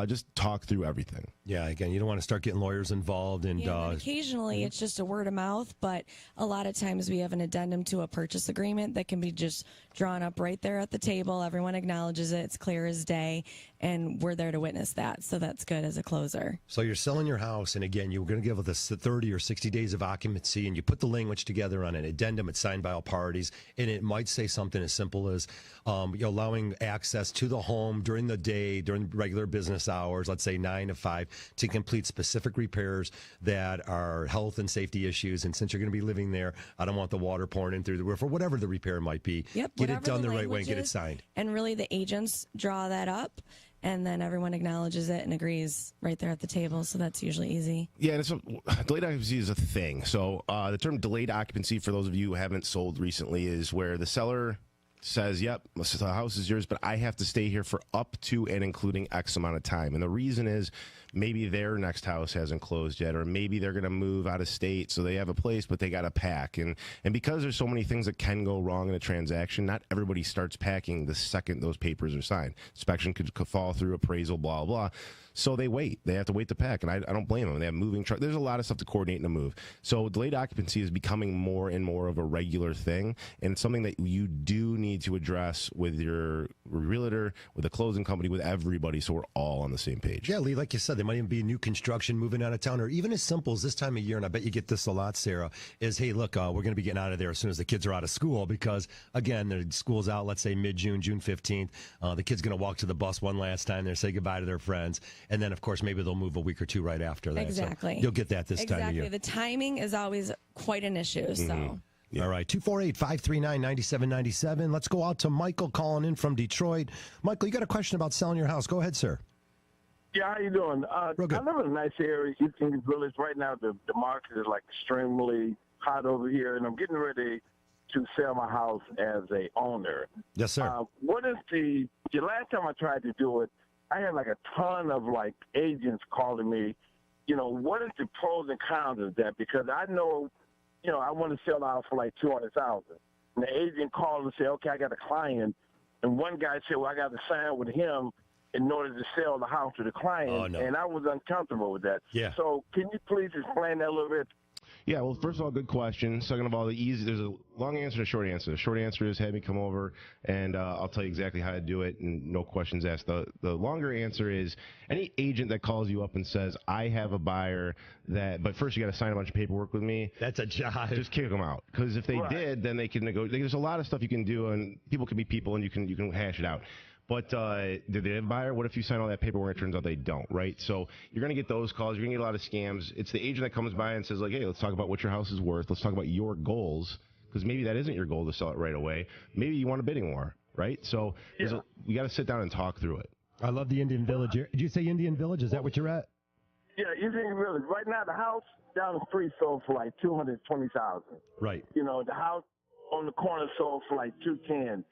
just talk through everything. Yeah, again, you don't want to start getting lawyers involved. And occasionally it's just a word of mouth, but a lot of times we have an addendum to a purchase agreement that can be just drawn up right there at the table. Everyone acknowledges it. It's clear as day, and we're there to witness that. So that's good as a closer. So you're selling your house, and again, you're going to give us 30 or 60 days of occupancy, and you put the language together on an addendum. It's signed by all parties, and it might say something as simple as you're allowing access to the home during the day, during regular business hours, let's say 9 to 5, to complete specific repairs that are health and safety issues. And since you're going to be living there, I don't want the water pouring in through the roof or whatever the repair might be. Yep, get it done the right way and get it signed. And really, the agents draw that up, and then everyone acknowledges it and agrees right there at the table. So that's usually easy. Yeah, and delayed occupancy is a thing. So the term delayed occupancy, for those of you who haven't sold recently, is where the seller says, yep, the house is yours, but I have to stay here for up to and including X amount of time. And the reason is, maybe their next house hasn't closed yet, or maybe they're going to move out of state, so they have a place, but they got to pack. And because there's so many things that can go wrong in a transaction, not everybody starts packing the second those papers are signed. Inspection could fall through, appraisal, blah, blah. So they wait. They have to wait to pack, and I don't blame them. They have moving trucks. There's a lot of stuff to coordinate in a move. So delayed occupancy is becoming more and more of a regular thing, and it's something that you do need to address with your realtor, with the closing company, with everybody, so we're all on the same page. Yeah, Lee, like you said, there might even be new construction moving out of town, or even as simple as this time of year, and I bet you get this a lot, Sarah, is, hey, look, we're going to be getting out of there as soon as the kids are out of school, because, again, the school's out, let's say mid-June, June 15th. The kid's going to walk to the bus one last time there, say goodbye to their friends, and then, of course, maybe they'll move a week or two right after that. Exactly. So you'll get that this time of year. Exactly. The timing is always quite an issue, so... Yeah. All right, 248-539-9797. Let's go out to Michael calling in from Detroit. Michael, you got a question about selling your house. Go ahead, sir. Yeah, how you doing? Real good. I live in a nice area, East Village. Right now, the market is like extremely hot over here, and I'm getting ready to sell my house as a owner. Yes, sir. What is the last time I tried to do it, I had like a ton of like agents calling me. What is the pros and cons of that? Because I know, I want to sell the house for like $200,000. And the agent called and said, okay, I got a client. And one guy said, well, I got to sign with him in order to sell the house to the client. Oh, no. And I was uncomfortable with that. Yeah. So can you please explain that a little bit? Yeah, well, first of all, good question. Second of all, there's a long answer to a short answer. The short answer is have me come over, and I'll tell you exactly how to do it, and no questions asked. The longer answer is any agent that calls you up and says, I have a buyer but first you got to sign a bunch of paperwork with me. That's a job. Just kick them out. Because if they did, then they can negotiate. There's a lot of stuff you can do, and people can be people, and you can hash it out. But did they have a buyer? What if you sign all that paperwork and it turns out they don't, right? So you're going to get those calls. You're going to get a lot of scams. It's the agent that comes by and says, like, hey, let's talk about what your house is worth. Let's talk about your goals, because maybe that isn't your goal to sell it right away. Maybe you want a bidding war, right? So we got to sit down and talk through it. I love the Indian Village. Did you say Indian Village? Is that what you're at? Yeah, Indian Village. Right now, the house down the street sold for like $220,000. Right. The house on the corner sold for like $210,000.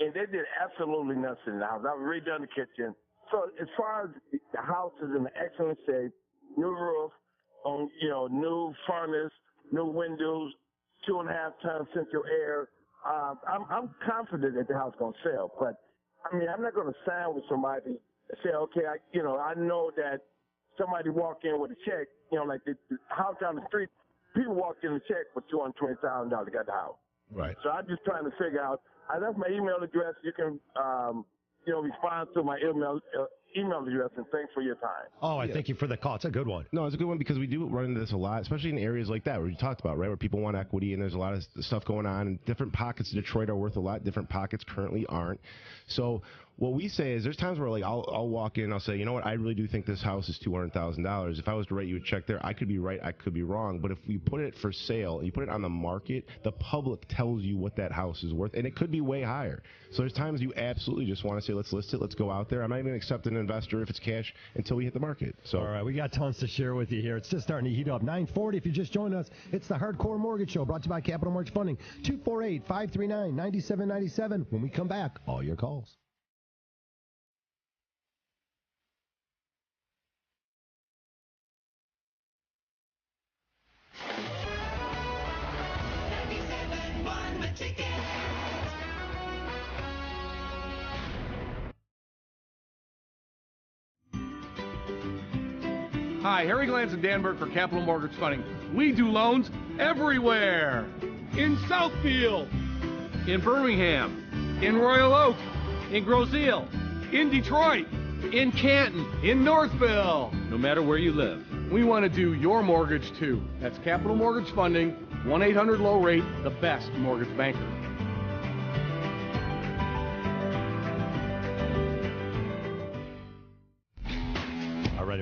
And they did absolutely nothing in the house. I've redone the kitchen. So as far as the house is in excellent shape, new roof, new furnace, new windows, 2.5-ton central air. I'm confident that the house is going to sell. But, I mean, I'm not going to sign with somebody and say, okay, I know that somebody walked in with a check, like the house down the street, people walked in with a check for $220,000 to get the house. Right. So I'm just trying to figure out. That's my email address. You can, respond to my email address, and thanks for your time. Oh, I thank you for the call. It's a good one. No, it's a good one because we do run into this a lot, especially in areas like that where you talked about, right, where people want equity and there's a lot of stuff going on. And different pockets of Detroit are worth a lot. Different pockets currently aren't. So what we say is there's times where, like, I'll walk in and I'll say, you know what, I really do think this house is $200,000. If I was to write you a check there, I could be right, I could be wrong. But if you put it for sale and you put it on the market, the public tells you what that house is worth, and it could be way higher. So there's times you absolutely just want to say, let's list it, let's go out there. I'm not even going to accept an investor if it's cash until we hit the market. So all right, we got tons to share with you here. It's just starting to heat up. 9:40. If you just joined us, it's the Hardcore Mortgage Show, brought to you by Capital Mortgage Funding. 248-539-9797. When we come back, all your calls. Hi, Harry Glantz and Danberg for Capital Mortgage Funding. We do loans everywhere. In Southfield, in Birmingham, in Royal Oak, in Grosse Ile, in Detroit, in Canton, in Northville. No matter where you live, we want to do your mortgage too. That's Capital Mortgage Funding, 1-800-LOW-RATE, the best mortgage banker.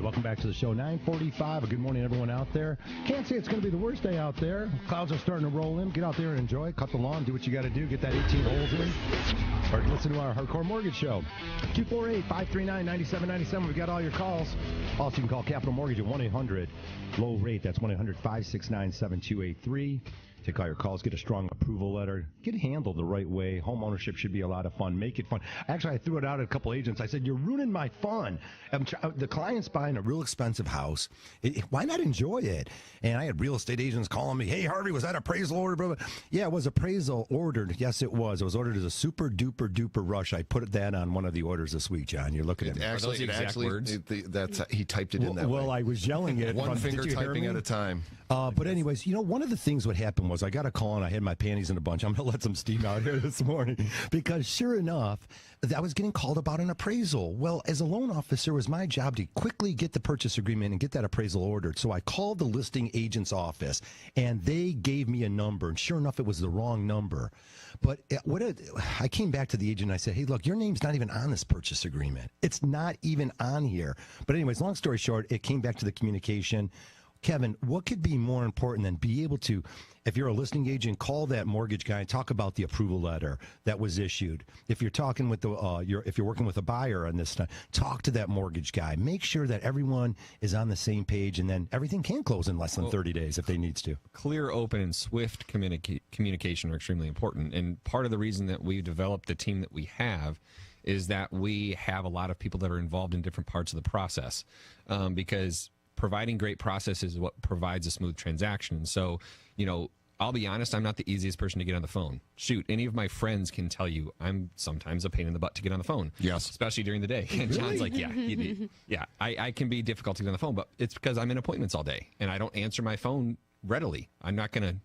Welcome back to the show. 9:45. Good morning, everyone out there. Can't say it's going to be the worst day out there. Clouds are starting to roll in. Get out there and enjoy. Cut the lawn. Do what you got to do. Get that 18 holes in. Or listen to our Hardcore Mortgage Show. 248-539-9797. We've got all your calls. Also, you can call Capital Mortgage at 1-800-LOW-RATE. That's 1-800-569-7283. Take all your calls, get a strong approval letter, get it handled the right way. Home ownership should be a lot of fun. Make it fun. Actually, I threw it out at a couple agents. I said, you're ruining my fun. The client's buying a real expensive house. Why not enjoy it? And I had real estate agents calling me, hey, Harvey, was that appraisal order? Blah, blah. Yeah, it was appraisal ordered. Yes, it was. It was ordered as a super duper duper rush. I put that on one of the orders this week, John. You're looking at me. Actually, he typed it in that way. Well, I was yelling it. One finger typing at a time. But anyways, one of the things what happened was I got a call and I had my panties in a bunch. I'm going to let some steam out here this morning because sure enough, I was getting called about an appraisal. Well, as a loan officer, it was my job to quickly get the purchase agreement and get that appraisal ordered. So I called the listing agent's office and they gave me a number. And sure enough, it was the wrong number. But I came back to the agent and I said, hey, look, your name's not even on this purchase agreement. It's not even on here. But anyways, long story short, it came back to the communication. Kevin, what could be more important than be able to, if you're a listing agent, call that mortgage guy and talk about the approval letter that was issued. If you're talking with if you're working with a buyer on this time, talk to that mortgage guy. Make sure that everyone is on the same page, and then everything can close in less than 30 days if they needs to. Clear, open, and swift communication are extremely important. And part of the reason that we developed the team that we have is that we have a lot of people that are involved in different parts of the process, because providing great process is what provides a smooth transaction. And so, I'll be honest, I'm not the easiest person to get on the phone. Shoot, any of my friends can tell you I'm sometimes a pain in the butt to get on the phone. Yes. Especially during the day. And John's like, I can be difficult to get on the phone, but it's because I'm in appointments all day and I don't answer my phone readily. I'm not going to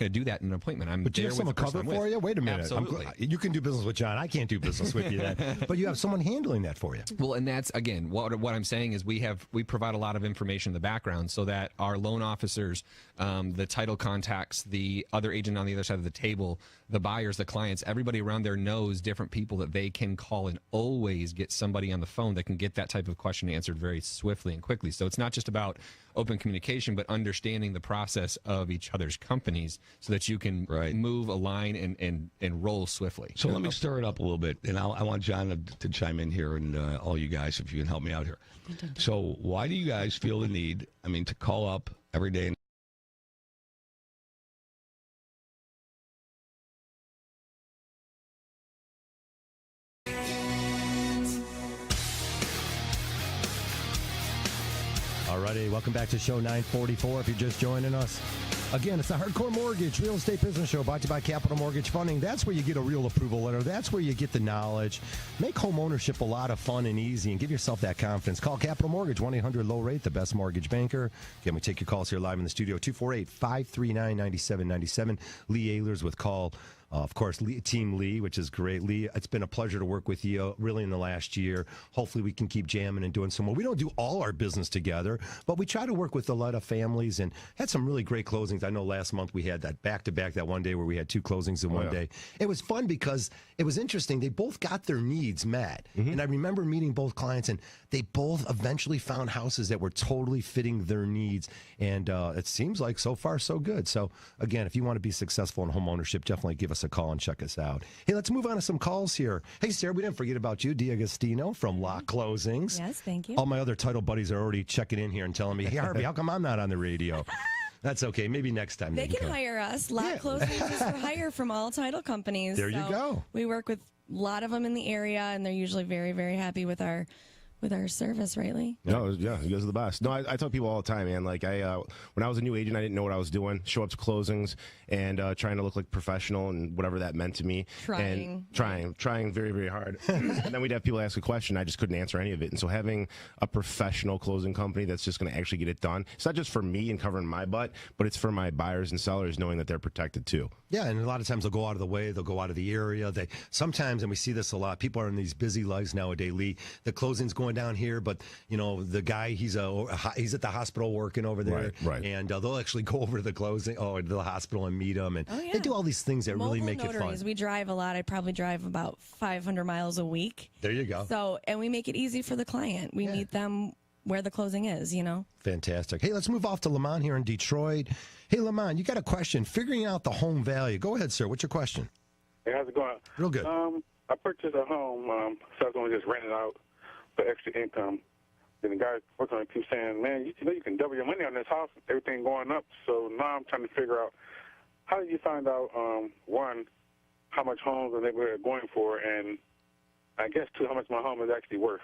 do that in an appointment. But you have someone cover for you? Wait a minute. Absolutely. You can do business with John. I can't do business with you then. But you have someone handling that for you. Well, and that's, again, what I'm saying is we provide a lot of information in the background so that our loan officers, the title contacts, the other agent on the other side of the table, the buyers, the clients, everybody around there knows different people that they can call and always get somebody on the phone that can get that type of question answered very swiftly and quickly. So it's not just about open communication, but understanding the process of each other's companies so that you can move, align, and roll swiftly. So let me stir it up a little bit, and I want John to chime in here, and all you guys, if you can help me out here. So why do you guys feel the need, to call up every day and Alrighty, welcome back to show 944 if you're just joining us. Again, it's the Hardcore Mortgage Real Estate Business Show brought to you by Capital Mortgage Funding. That's where you get a real approval letter. That's where you get the knowledge. Make home ownership a lot of fun and easy and give yourself that confidence. Call Capital Mortgage, 1-800-LOW-RATE, the best mortgage banker. Again, we take your calls here live in the studio, 248-539-9797. Lee Ehlers with call. Of course, Team Lee, which is great. Lee, it's been a pleasure to work with you really in the last year. Hopefully we can keep jamming and doing some more. We don't do all our business together, but we try to work with a lot of families and had some really great closings. I know last month we had that back-to-back, that one day where we had 2 closings in one day. It was fun because it was interesting. They both got their needs met. And I remember meeting both clients, and they both eventually found houses that were totally fitting their needs. And it seems like so far so good. So, again, if you want to be successful in home ownership, definitely give us a call and check us out. Hey, let's move on to some calls here. Hey, Sarah, we didn't forget about you, D'Agostino from Lock Closings. Yes, thank you. All my other title buddies are already checking in here and telling me, hey, Harvey, how come I'm not on the radio? That's okay. Maybe next time. They can hire us. Lock Closings is for hire from all title companies. There you go. We work with a lot of them in the area, and they're usually very, very happy with our service, right, Lee? No, yeah, you guys are the best. No, I tell people all the time, man. Like when I was a new agent, I didn't know what I was doing. Show up to closings and trying to look like professional and whatever that meant to me. Trying very, very hard. And then we'd have people ask a question. I just couldn't answer any of it. And so having a professional closing company that's just going to actually get it done. It's not just for me and covering my butt, but it's for my buyers and sellers knowing that they're protected too. Yeah, and a lot of times they'll go out of the way. They'll go out of the area. Sometimes, and we see this a lot, people are in these busy lives nowadays, Lee. The closing's going down here, but the guy he's at the hospital working over there, right. And they'll actually go over to the closing or to the hospital and meet them, and they do all these things that really make notaries, it fun. We drive a lot. I probably drive about 500 miles a week. There you go. So, and we make it easy for the client. We meet them where the closing is. Fantastic. Hey, let's move off to Lamont here in Detroit. Hey, Lamont, you got a question? Figuring out the home value. Go ahead, sir. What's your question? Hey, how's it going? Real good. I purchased a home, so I was going to just rent it out for extra income. Then the guy working on it keeps saying, man, you can double your money on this house, everything going up. So now I'm trying to figure out, how do you find out, one, how much homes the neighborhood are going for, and I guess, two, how much my home is actually worth?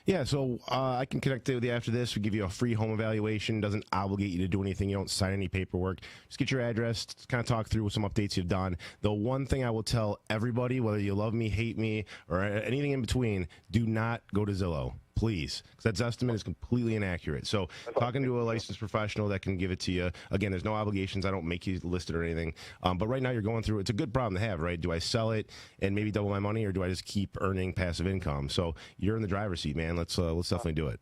Yeah, so I can connect with you after this. We give you a free home evaluation. Doesn't obligate you to do anything. You don't sign any paperwork. Just get your address, kind of talk through some updates you've done. The one thing I will tell everybody, whether you love me, hate me, or anything in between, do not go to Zillow. Please, because that estimate is completely inaccurate. So talking to a licensed professional that can give it to you. Again, there's no obligations. I don't make you list it or anything. But right now you're going through, it's a good problem to have, right? Do I sell it and maybe double my money, or do I just keep earning passive income? So you're in the driver's seat, man. Let's definitely do it.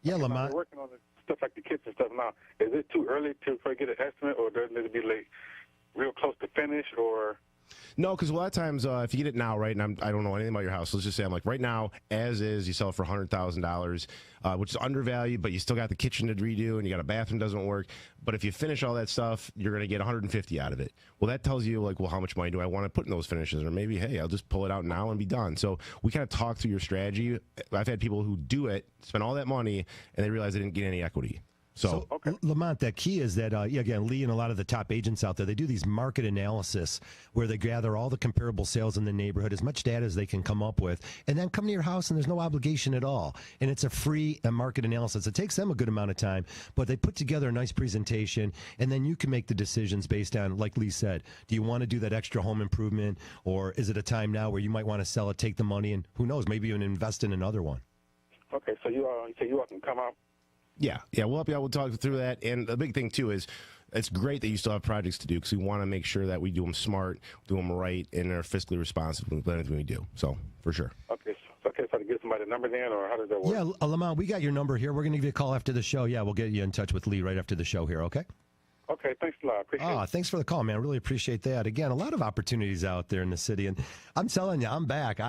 Yeah, Lamont. I'm working on stuff like the kitchen stuff now. Is it too early to get an estimate, or does it need to be real close to finish, or No, because a lot of times if you get it now, right, and I don't know anything about your house, let's just say I'm like, right now, as is, you sell it for $100,000, which is undervalued, but you still got the kitchen to redo and you got a bathroom doesn't work. But if you finish all that stuff, you're going to get $150 out of it. Well, that tells you, like, well, how much money do I want to put in those finishes? Or maybe, hey, I'll just pull it out now and be done. So we kind of talk through your strategy. I've had people who do it, spend all that money, and they realize they didn't get any equity. So Lamont, that key is that, again, Lee and a lot of the top agents out there, they do these market analysis where they gather all the comparable sales in the neighborhood, as much data as they can come up with, and then come to your house and there's no obligation at all. And it's a free market analysis. It takes them a good amount of time, but they put together a nice presentation, and then you can make the decisions based on, like Lee said, do you want to do that extra home improvement, or is it a time now where you might want to sell it, take the money, and who knows, maybe even invest in another one? Okay, so you all can come out. Yeah, we'll help you out. We'll talk through that. And the big thing, too, is it's great that you still have projects to do because we want to make sure that we do them smart, do them right, and are fiscally responsible with anything we do. So, for sure. Okay, so I can get somebody a number then, or how does that work? Yeah, Lamont, we got your number here. We're going to give you a call after the show. Yeah, we'll get you in touch with Lee right after the show here, okay? Okay, thanks a lot. Appreciate it. Thanks for the call, man. Really appreciate that. Again, a lot of opportunities out there in the city, and I'm telling you, I'm back.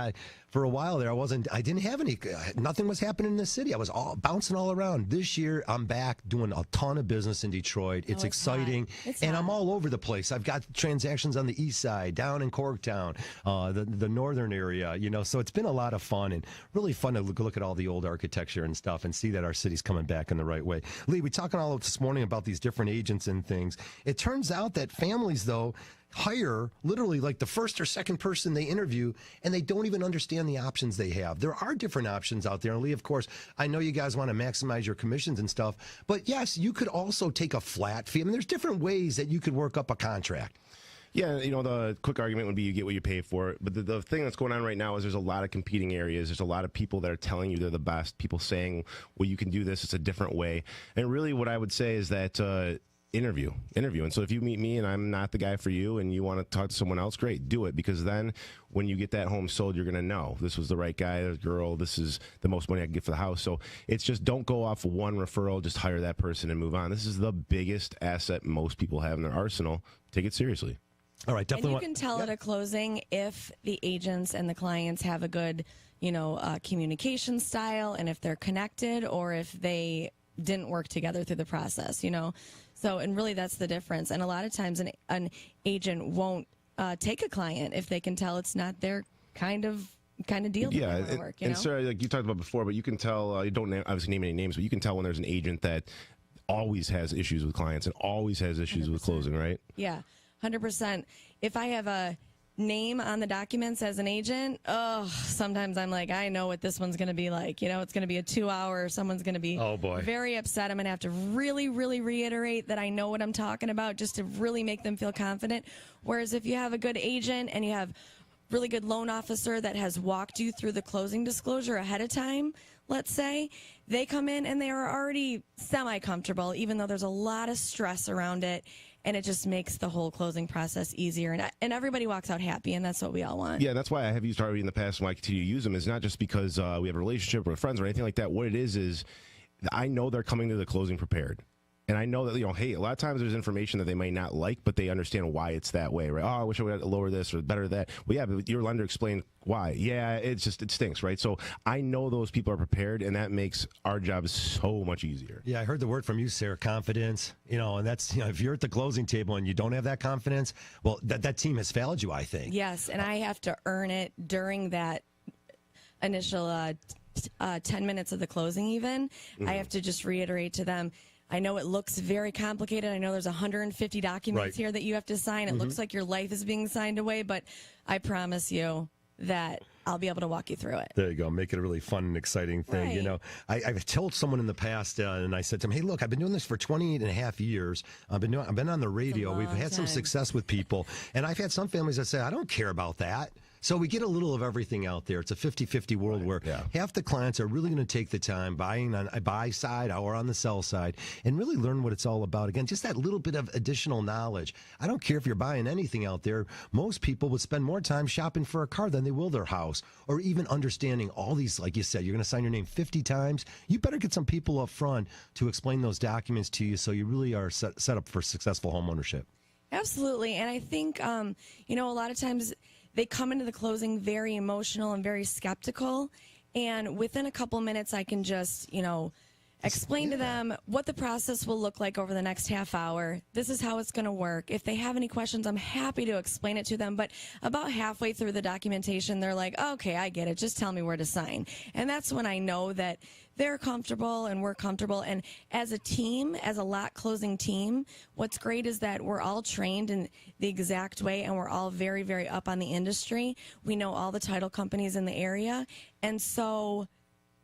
For a while there, I didn't have any, nothing was happening in the city. I was bouncing all around. This year, I'm back doing a ton of business in Detroit. It's exciting, and I'm all over the place. I've got transactions on the east side, down in Corktown, the northern area, so it's been a lot of fun and really fun to look at all the old architecture and stuff and see that our city's coming back in the right way. Lee, we're talking all this morning about these different agents and things. It turns out that families, though, hire literally like the first or second person they interview, and they don't even understand the options they have. There are different options out there. And Lee, of course, I know you guys want to maximize your commissions and stuff, but yes, you could also take a flat fee. I mean, there's different ways that you could work up a contract. Yeah, the quick argument would be you get what you pay for. But the thing that's going on right now is there's a lot of competing areas. There's a lot of people that are telling you they're the best, people saying, well, you can do this, it's a different way. And really what I would say is that interview. And so if you meet me and I'm not the guy for you and you want to talk to someone else, great, do it. Because then when you get that home sold, you're going to know this was the right guy or girl. This is the most money I can get for the house. So it's just don't go off one referral. Just hire that person and move on. This is the biggest asset most people have in their arsenal. Take it seriously. All right, definitely. And you can tell at a closing if the agents and the clients have a good, communication style, and if they're connected or if they didn't work together through the process, So, and really that's the difference. And a lot of times an agent won't take a client if they can tell it's not their kind of deal that they want to work. And Sarah, like you talked about before, but you can tell, you don't obviously name any names, but you can tell when there's an agent that always has issues with clients and always has issues 100%. With closing, right? Yeah, 100%. If I have a name on the documents as an agent, sometimes I'm like, I know what this one's going to be like. It's going to be a 2-hour. Someone's going to be very upset. I'm going to have to really, really reiterate that I know what I'm talking about just to really make them feel confident. Whereas if you have a good agent and you have really good loan officer that has walked you through the closing disclosure ahead of time, let's say, they come in and they are already semi-comfortable, even though there's a lot of stress around it. And it just makes the whole closing process easier. And everybody walks out happy, and that's what we all want. Yeah, that's why I have used Harvey in the past, and why I continue to use them. It's not just because we have a relationship or friends or anything like that. What it is I know they're coming to the closing prepared. And I know that, hey, a lot of times there's information that they may not like, but they understand why it's that way, right? Oh, I wish I would have lower this or better that. Well, yeah, but your lender explained why. Yeah, it stinks, right? So I know those people are prepared, and that makes our job so much easier. Yeah, I heard the word from you, Sarah, confidence. And that's, if you're at the closing table and you don't have that confidence, well, that team has failed you, I think. Yes, and I have to earn it during that initial 10 minutes of the closing even. I have to just reiterate to them, I know it looks very complicated. I know there's 150 documents here that you have to sign. It looks like your life is being signed away, but I promise you that I'll be able to walk you through it. There you go. Make it a really fun and exciting thing. Right. I've told someone in the past, and I said to him, hey, look, I've been doing this for 28 and a half years. I've been on the radio. We've had some success with people. And I've had some families that say, I don't care about that. So we get a little of everything out there. It's a 50-50 world where half the clients are really going to take the time buying on a buy side or on the sell side and really learn what it's all about. Again, just that little bit of additional knowledge. I don't care if you're buying anything out there. Most people would spend more time shopping for a car than they will their house, or even understanding all these, like you said, you're going to sign your name 50 times. You better get some people up front to explain those documents to you so you really are set up for successful home ownership. Absolutely. And I think, a lot of times they come into the closing very emotional and very skeptical. And within a couple minutes, I can just, explain to them what the process will look like over the next half hour. This is how it's going to work. If they have any questions, I'm happy to explain it to them. But about halfway through the documentation, they're like, okay, I get it. Just tell me where to sign. And that's when I know that they're comfortable and we're comfortable. And as a team, as a lot closing team, what's great is that we're all trained in the exact way and we're all very, very up on the industry. We know all the title companies in the area. And so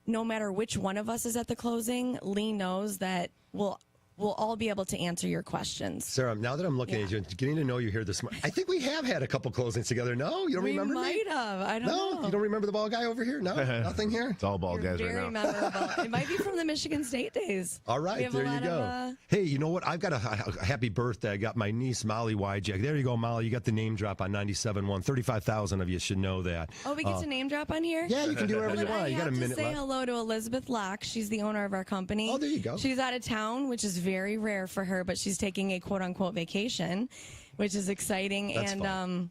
no matter which one of us is at the closing, Lee knows that we'll all be able to answer your questions. Sarah, now that I'm looking at you and getting to know you here this morning, I think we have had a couple closings together. No? You don't remember me? We might have. I don't know. No? You don't remember the ball guy over here? No? Nothing here? It's all ball guys very right now. Memorable. It might be from the Michigan State days. All right, there you go. Hey, you know what? I've got a happy birthday. I got my niece, Molly Wyjack. There you go, Molly. You got the name drop on 97.1. 35,000 of you should know that. Oh, we get to name drop on here? Yeah, you can do whatever you want. You got a minute left. I have to say hello to Elizabeth Locke. She's the owner of our company. Oh, there you go. She's out of town, which is very rare for her, but she's taking a quote-unquote vacation, which is exciting. That's fun.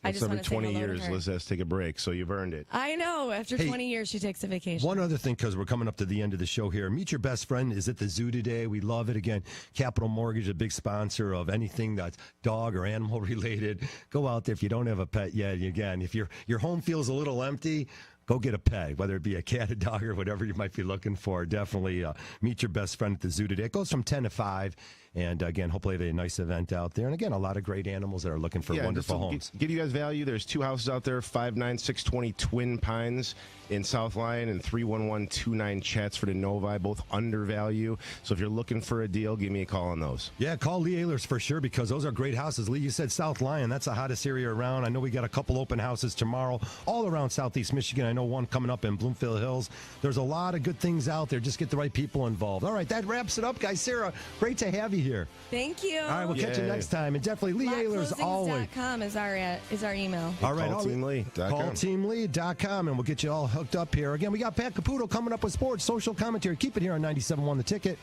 I just every want to say 20 hello years, to her. Liz has to take a break, so you've earned it. I know. After 20 years, she takes a vacation. One other thing, because we're coming up to the end of the show here. Meet Your Best Friend is at the zoo today. We love it. Again, Capital Mortgage, a big sponsor of anything that's dog or animal related. Go out there if you don't have a pet yet. Again, if your home feels a little empty, go get a pet, whether it be a cat, a dog, or whatever you might be looking for. Definitely meet your best friend at the zoo today. It goes from 10 to 5. And again, hopefully they have a nice event out there. And again, a lot of great animals that are looking for wonderful homes. Give you guys value. There's 2 houses out there, 59620 Twin Pines in South Lyon and 31129 Chatsford and Novi, both under value. So if you're looking for a deal, give me a call on those. Yeah, call Lee Ehlers for sure, because those are great houses. Lee, you said South Lyon. That's the hottest area around. I know we got a couple open houses tomorrow all around Southeast Michigan. I know one coming up in Bloomfield Hills. There's a lot of good things out there. Just get the right people involved. All right, that wraps it up, guys. Sarah, great to have you here. Thank you. All right, we'll catch you next time. And definitely Lee Ehlers always. LotClosings.com is our email. All right, CallTeamLee.com. CallTeamLee.com, and we'll get you all hooked up here. Again, we got Pat Caputo coming up with sports, social commentary. Keep it here on 97.1 The Ticket.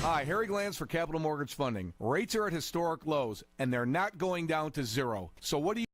Hi, Harry Glanz for Capital Mortgage Funding. Rates are at historic lows, and they're not going down to zero. So what do you